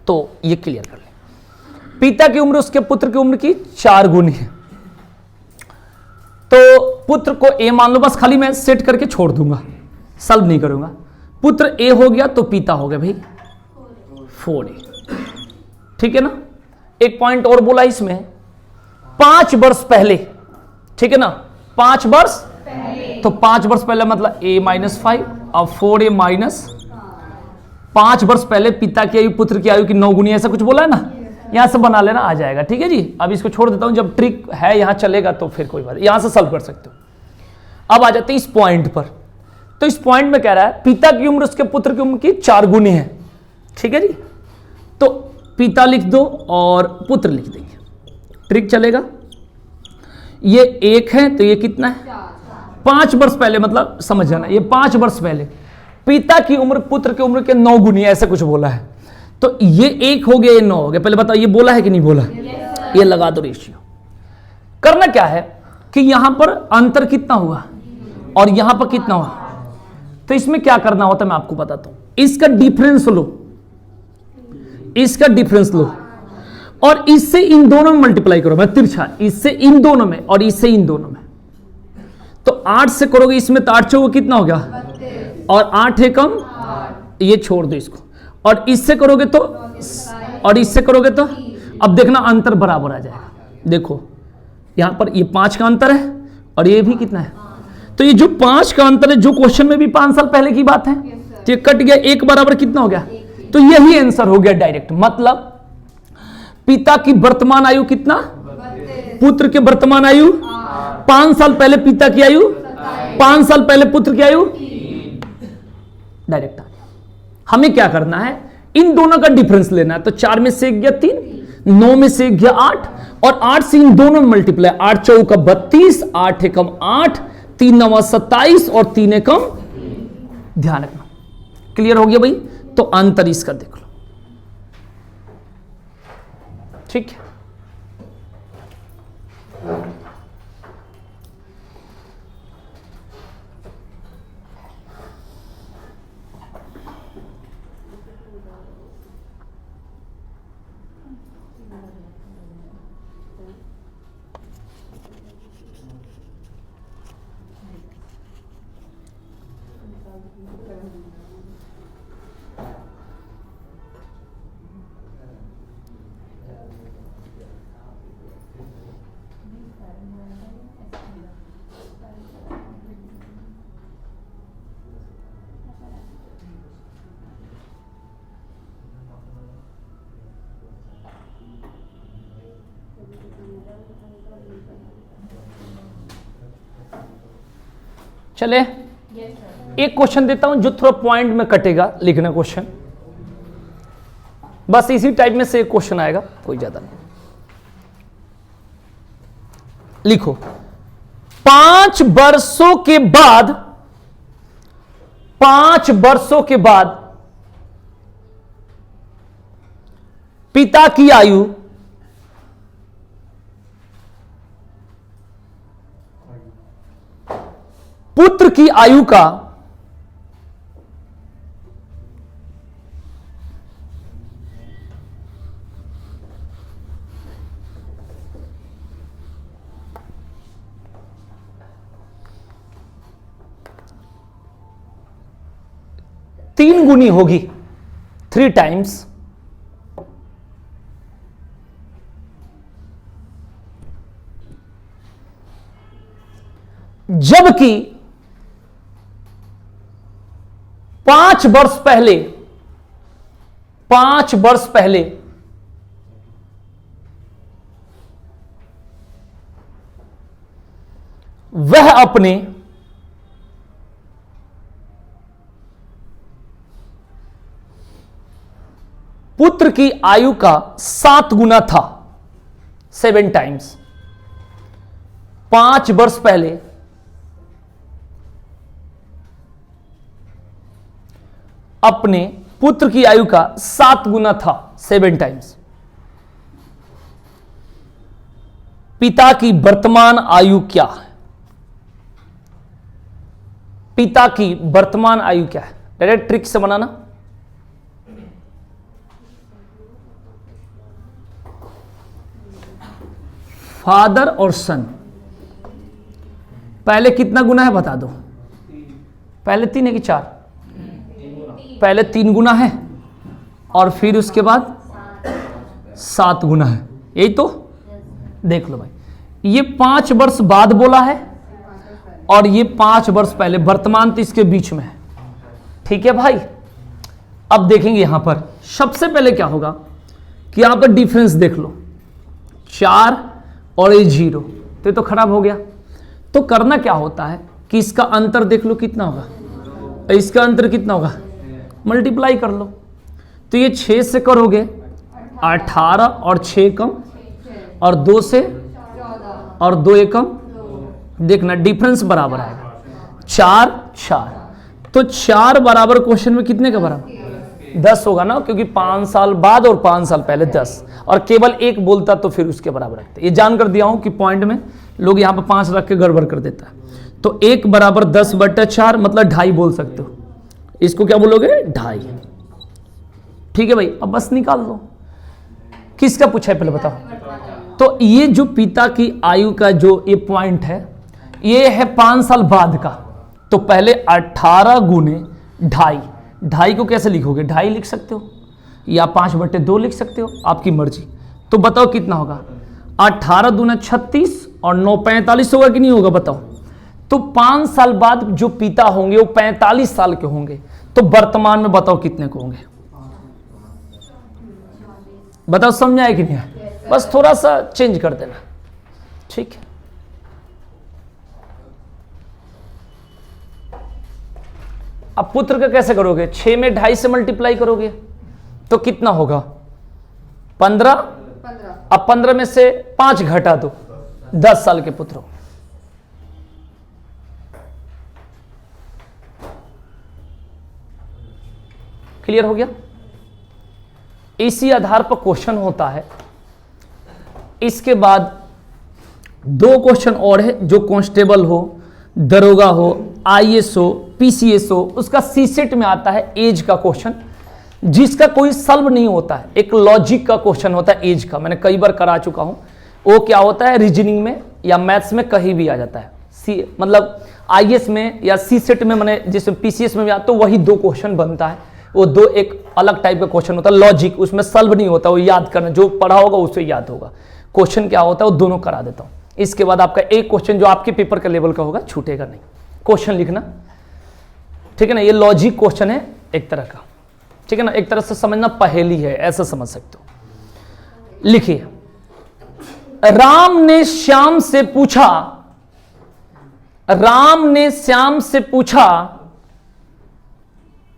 तो ये क्लियर कर ले। पिता की उम्र उसके पुत्र की उम्र की 4 गुनी है, तो पुत्र को ए मान लो, बस खाली मैं सेट करके छोड़ दूंगा, सॉल्व नहीं करूंगा। पुत्र ए हो गया तो पिता हो गया भाई 4a, ठीक है ना। एक पॉइंट और बोला इसमें, 5 वर्ष पहले, ठीक है ना, 5 वर्ष पहले, तो 5 वर्ष पहले मतलब a-5, अब 4a माइनस 5 वर्ष पहले पिता की आयु पुत्र की आयु की 9 गुनी, ऐसा कुछ बोला है ना, यहां से बना लेना, आ जाएगा। ठीक है जी, अब इसको छोड़ देता हूं, जब ट्रिक है यहां चलेगा तो फिर कोई बात, यहां से सॉल्व कर सकते हो। अब आ जाते हैं इस पॉइंट पर, तो इस पॉइंट में कह रहा है पिता की उम्र उसके पुत्र की उम्र की 4 गुनी है, ठीक है जी। तो पिता लिख दो और पुत्र लिख देंगे, ट्रिक चलेगा। ये 1 है तो ये कितना है, 5 वर्ष पहले, मतलब समझ जाना, ये 5 वर्ष पहले पिता की उम्र पुत्र की उम्र के 9 गुनी, ऐसे कुछ बोला है। तो ये 1 हो गया, ये 9 हो गया। पहले बताओ ये बोला है कि नहीं बोला? ये लगा दो रेशियो। करना क्या है कि यहां पर अंतर कितना हुआ और यहां पर कितना हुआ, तो इसमें क्या करना होता है मैं आपको बताता हूं। इसका डिफरेंस लो, इसका डिफरेंस लो और इससे इन दोनों में मल्टीप्लाई करो, मैं तिरछा, इससे इन दोनों में और इससे इन दोनों में। तो 8 से करोगे इसमें तो 8 चौको कितना हो गया, और 8 है कम, ये छोड़ दो इसको, और इससे करोगे तो, और इससे करोगे तो, अब देखना अंतर बराबर आ जाएगा। देखो यहां पर ये 5 का अंतर है और ये भी कितना है, तो ये जो 5 का अंतर है, जो क्वेश्चन में भी 5 साल पहले की बात है, तो ये कट गया, 1 बराबर कितना हो गया, तो यही आंसर हो गया डायरेक्ट। मतलब पिता की वर्तमान आयु कितना, पुत्र के वर्तमान आयु 5 साल पहले पिता की आयु, 5 साल पहले पुत्र की आयु, डायरेक्ट आ गया। हमें क्या करना है, इन दोनों का डिफरेंस लेना है। तो 4 में से 1 गया 3, 9 में से 1 गया 8, और 8 से इन दोनों में मल्टीप्लाई, 8 चौका 32, 8 एकम 8, 3 9 27 और 3 एकम, ध्यान रखना। क्लियर हो गया भाई? तो अंतर इसका देख लो, ठीक है। चले एक क्वेश्चन देता हूं जो थोड़ा पॉइंट में कटेगा, लिखना क्वेश्चन। बस इसी टाइप में से एक क्वेश्चन आएगा, कोई ज्यादा नहीं। लिखो 5 वर्षों के बाद, 5 वर्षों के बाद पिता की आयु पुत्र की आयु का तीन गुनी होगी, 3 टाइम्स, जबकि 5 वर्ष पहले, 5 वर्ष पहले वह अपने पुत्र की आयु का 7 गुना था, 7 टाइम्स। 5 वर्ष पहले अपने पुत्र की आयु का 7 गुना था, 7 टाइम्स। पिता की वर्तमान आयु क्या है? पिता की वर्तमान आयु क्या है? डायरेक्ट ट्रिक से बनाना। फादर और सन, पहले कितना गुना है बता दो। पहले 3 है कि 4? पहले 3 गुना है और फिर उसके बाद 7 गुना है, यही तो। देख लो भाई, ये 5 वर्ष बाद बोला है और ये 5 वर्ष पहले, वर्तमान तो इसके बीच में है। ठीक है भाई, अब देखेंगे यहां पर सबसे पहले क्या होगा कि यहां पर डिफरेंस देख लो, 4 और ये 0, तो खराब हो गया। तो करना क्या होता है कि इसका अंतर देख लो कितना होगा, इसका अंतर कितना होगा, मल्टीप्लाई कर लो। तो ये 6 से करोगे 18 और 6 कम और 2 से और 2 एकम, देखना डिफरेंस बराबर आएगा, 4 4। तो 4 बराबर क्वेश्चन में कितने का बराबर? 10 होगा ना, क्योंकि 5 साल बाद और 5 साल पहले 10, और केवल 1 बोलता तो फिर उसके बराबर रखते। ये जानकर दिया हूं कि पॉइंट में लोग यहां पर 5 रख के गड़बड़ कर देता है। तो 1 बराबर 10/4 मतलब 2.5 बोल सकते हो। इसको क्या बोलोगे? 2.5। ठीक है भाई, अब बस निकाल दो। किसका पूछा है पहले बताओ। तो ये जो पिता की आयु का जो ये पॉइंट है, ये है 5 साल बाद का। तो पहले 18 गुने 2.5, 2.5 को कैसे लिखोगे? 2.5 लिख सकते हो या 5/2 लिख सकते हो, आपकी मर्जी। तो बताओ कितना होगा? 18 दूना 36 और 9 45 होगा कि नहीं होगा बताओ। तो 5 साल बाद जो पिता होंगे वो 45 साल के होंगे। तो वर्तमान में बताओ कितने को होंगे? बताओ, समझा है कि नहीं? बस थोड़ा सा चेंज कर देना, ठीक है। अब पुत्र का कैसे करोगे? 6 में 2.5 से मल्टीप्लाई करोगे तो कितना होगा? 15। अब 15 में से 5 घटा दो, 10 साल के पुत्र हो। क्लियर हो गया? इसी आधार पर क्वेश्चन होता है। इसके बाद 2 क्वेश्चन और है, जो कांस्टेबल हो, दरोगा हो, आईएएस हो, पीसीएस हो, उसका सीसेट में आता है एज का क्वेश्चन, जिसका कोई सॉल्व नहीं होता है। एक लॉजिक का क्वेश्चन होता है एज का, मैंने कई बार करा चुका हूं। वो क्या होता है, रीजनिंग में या मैथ्स में कहीं भी आ जाता है। मतलब आईएएस में या सीसेट में, मैंने जैसे पीसीएस में भी आता, तो वही 2 क्वेश्चन बनता है। वो 2 एक अलग टाइप का क्वेश्चन होता है, लॉजिक, उसमें सॉल्व नहीं होता, वो याद करना, जो पढ़ा होगा उससे याद होगा। क्वेश्चन क्या होता है वो दोनों करा देता हूं। इसके बाद आपका एक क्वेश्चन जो आपके पेपर के लेवल का होगा छूटेगा नहीं, क्वेश्चन लिखना, ठीक है ना। ये लॉजिक क्वेश्चन है एक तरह का, ठीक है ना। एक तरह से समझना पहेली है, ऐसा समझ सकते हो। लिखिए, राम ने श्याम से पूछा, राम ने श्याम से पूछा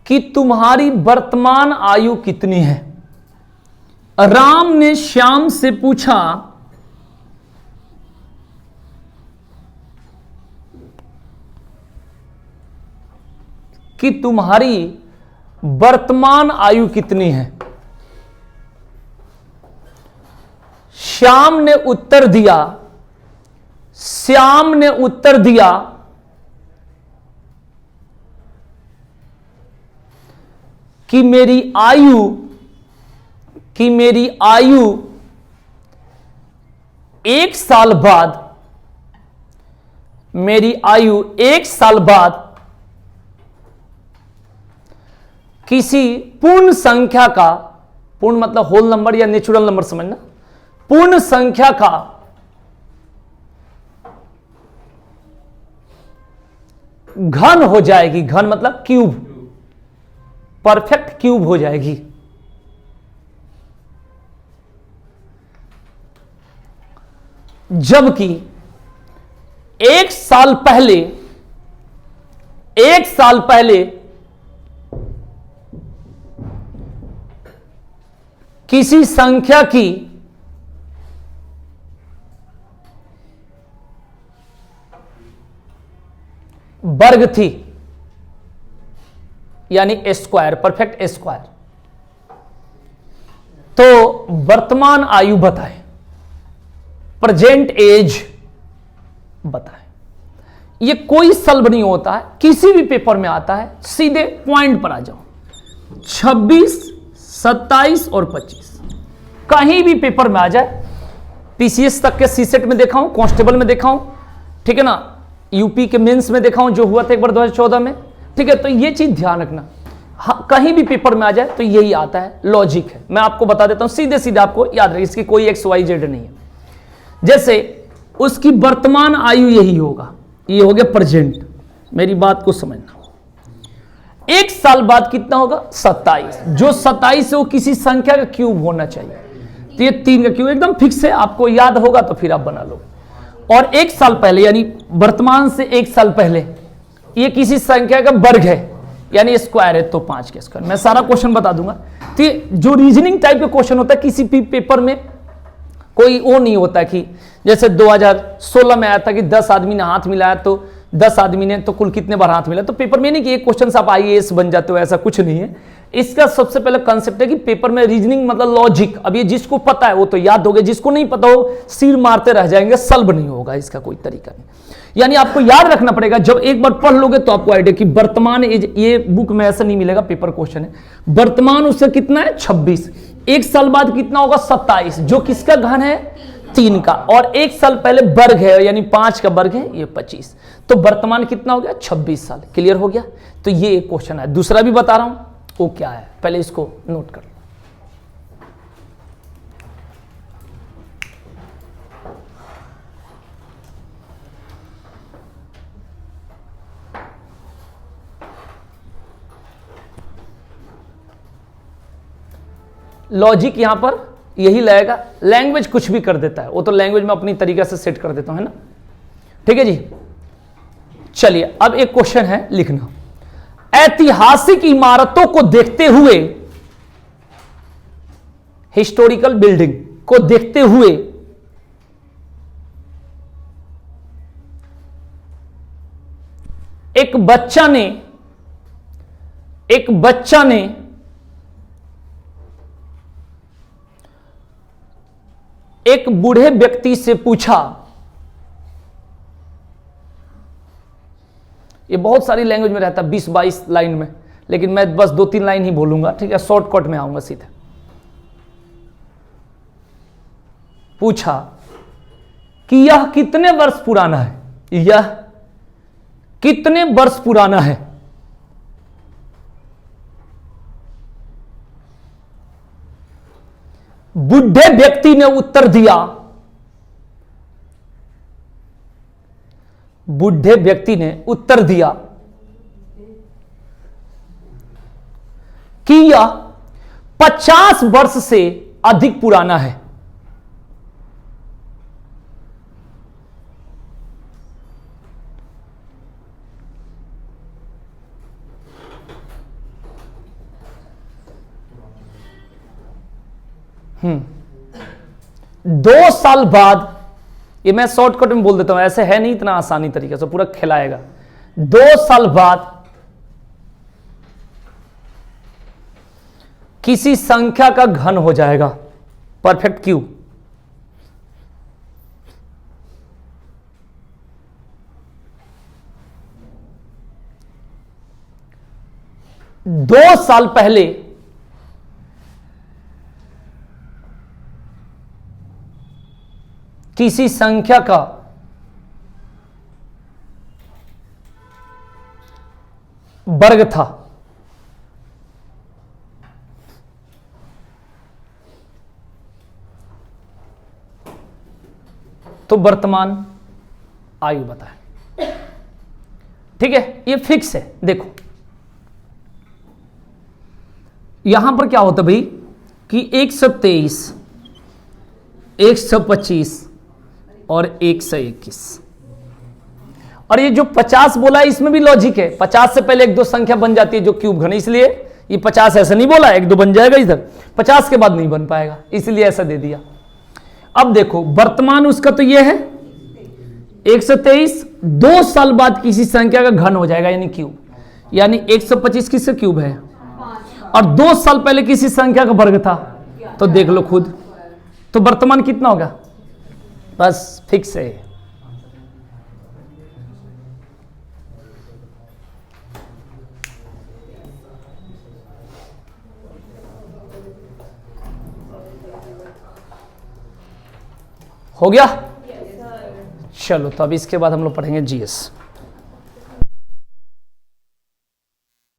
कि तुम्हारी वर्तमान आयु कितनी है? राम ने श्याम से पूछा कि तुम्हारी वर्तमान आयु कितनी है। श्याम ने उत्तर दिया कि मेरी आयु 1 साल बाद, किसी पूर्ण संख्या का, पूर्ण मतलब होल नंबर या नेचुरल नंबर समझना, पूर्ण संख्या का घन हो जाएगी। घन मतलब क्यूब, परफेक्ट क्यूब हो जाएगी। जबकि 1 साल पहले किसी संख्या की वर्ग थी, यानी स्क्वायर, परफेक्ट स्क्वायर। तो वर्तमान आयु बताएं, प्रेजेंट एज बताएं। ये कोई सल्व नहीं होता है, किसी भी पेपर में आता है, सीधे पॉइंट पर आ जाओ। 26, 27 और 25 कहीं भी पेपर में आ जाए, पीसीएस तक के सीसेट में देखा हूं, कांस्टेबल में देखा हूं, ठीक है ना, यूपी के मेंस में देखा हूं जो हुआ था एक बार 2014 में, ठीक है। तो ये चीज ध्यान रखना, कहीं भी पेपर में आ जाए तो यही आता है, लॉजिक है। मैं आपको बता देता हूं, सीधे सीधे आपको याद रहे, इसकी कोई XYZ नहीं है। जैसे उसकी वर्तमान आयु यही होगा, ये हो गया प्रेजेंट। मेरी बात को समझना, 1 साल बाद कितना होगा? 27। जो 27 है वो किसी संख्या का क्यूब होना चाहिए, तो ये 3 का क्यूब एकदम फिक्स है, आपको याद होगा तो फिर आप बना लो। और 1 साल पहले यानी वर्तमान से 1 साल पहले ये किसी संख्या का वर्ग है, यानी स्क्वायर है, तो 5 के स्क्वायर। मैं सारा क्वेश्चन बता दूंगा। तो जो रीजनिंग टाइप का क्वेश्चन होता है, किसी भी पेपर में कोई वो नहीं होता कि जैसे 2016 में आया था कि 10 आदमी ने हाथ मिलाया तो 10 आदमी ने तो कुल कितने बार हाथ मिला। तो पेपर में नहीं कि एक क्वेश्चन से आप IAS बन जाते हो, ऐसा कुछ नहीं है। इसका सबसे पहले कंसेप्ट है कि पेपर में रीजनिंग मतलब लॉजिक। अब ये जिसको पता है वो तो याद हो गया, जिसको नहीं पता हो सिर मारते रह जाएंगे, सल्व नहीं होगा, इसका कोई तरीका नहीं। यानी आपको याद रखना पड़ेगा, जब एक बार पढ़ लोगे तो आपको आइडिया कि वर्तमान एज, ये बुक में ऐसा नहीं मिलेगा, पेपर क्वेश्चन है। वर्तमान उससे कितना है? 26। 1 साल बाद कितना होगा? 27, जो किसका घन है? 3 का। और 1 साल पहले वर्ग है, यानी 5 का वर्ग है, ये 25। तो वर्तमान कितना हो गया? 26 साल। क्लियर हो गया? तो ये एक क्वेश्चन है। दूसरा भी बता रहा हूं, वो क्या है, पहले इसको नोट कर लो। लॉजिक यहां पर यही लगेगा, लैंग्वेज कुछ भी कर देता है, वो तो लैंग्वेज में अपनी तरीके से सेट कर देता हूं, है ना। ठीक है जी, चलिए अब एक क्वेश्चन है, लिखना। ऐतिहासिक इमारतों को देखते हुए, हिस्टोरिकल बिल्डिंग को देखते हुए एक बच्चा ने एक बूढ़े व्यक्ति से पूछा। ये बहुत सारी लैंग्वेज में रहता है, 20-22 लाइन में, लेकिन मैं बस 2-3 लाइन ही बोलूंगा, ठीक है, शॉर्टकट में आऊंगा सीधे। पूछा कि यह कितने वर्ष पुराना है? यह कितने वर्ष पुराना है? बूढ़े व्यक्ति ने उत्तर दिया, बूढ़े व्यक्ति ने उत्तर दिया कि यह 50 वर्ष से अधिक पुराना है। 2 साल बाद, ये मैं शॉर्टकट में बोल देता हूं, ऐसे है नहीं इतना आसानी तरीके से, पूरा खिलाएगा। 2 साल बाद किसी संख्या का घन हो जाएगा, परफेक्ट क्यूब। दो साल पहले किसी संख्या का वर्ग था, तो वर्तमान आयु बताएं। ठीक है, ये फिक्स है। देखो यहां पर क्या होता भाई कि 123, 125 और 121, और ये जो 50 बोला है इसमें भी लॉजिक है। 50 से पहले 1-2 संख्या बन जाती है जो क्यूब घन, इसलिए ये 50 ऐसा नहीं बोला 1-2 बन जाएगा इधर, 50 के बाद नहीं बन पाएगा, इसलिए ऐसा दे दिया। अब देखो वर्तमान उसका तो ये है 123, 2 साल बाद किसी संख्या का घन हो जाएगा यानी क्यूब, यानी 125 किसका क्यूब है, और 2 साल पहले किसी संख्या का वर्ग था, तो देख लो खुद, तो वर्तमान कितना होगा, बस फिक्स है। हो गया? चलो तो अब इसके बाद हम लोग पढ़ेंगे जीएस।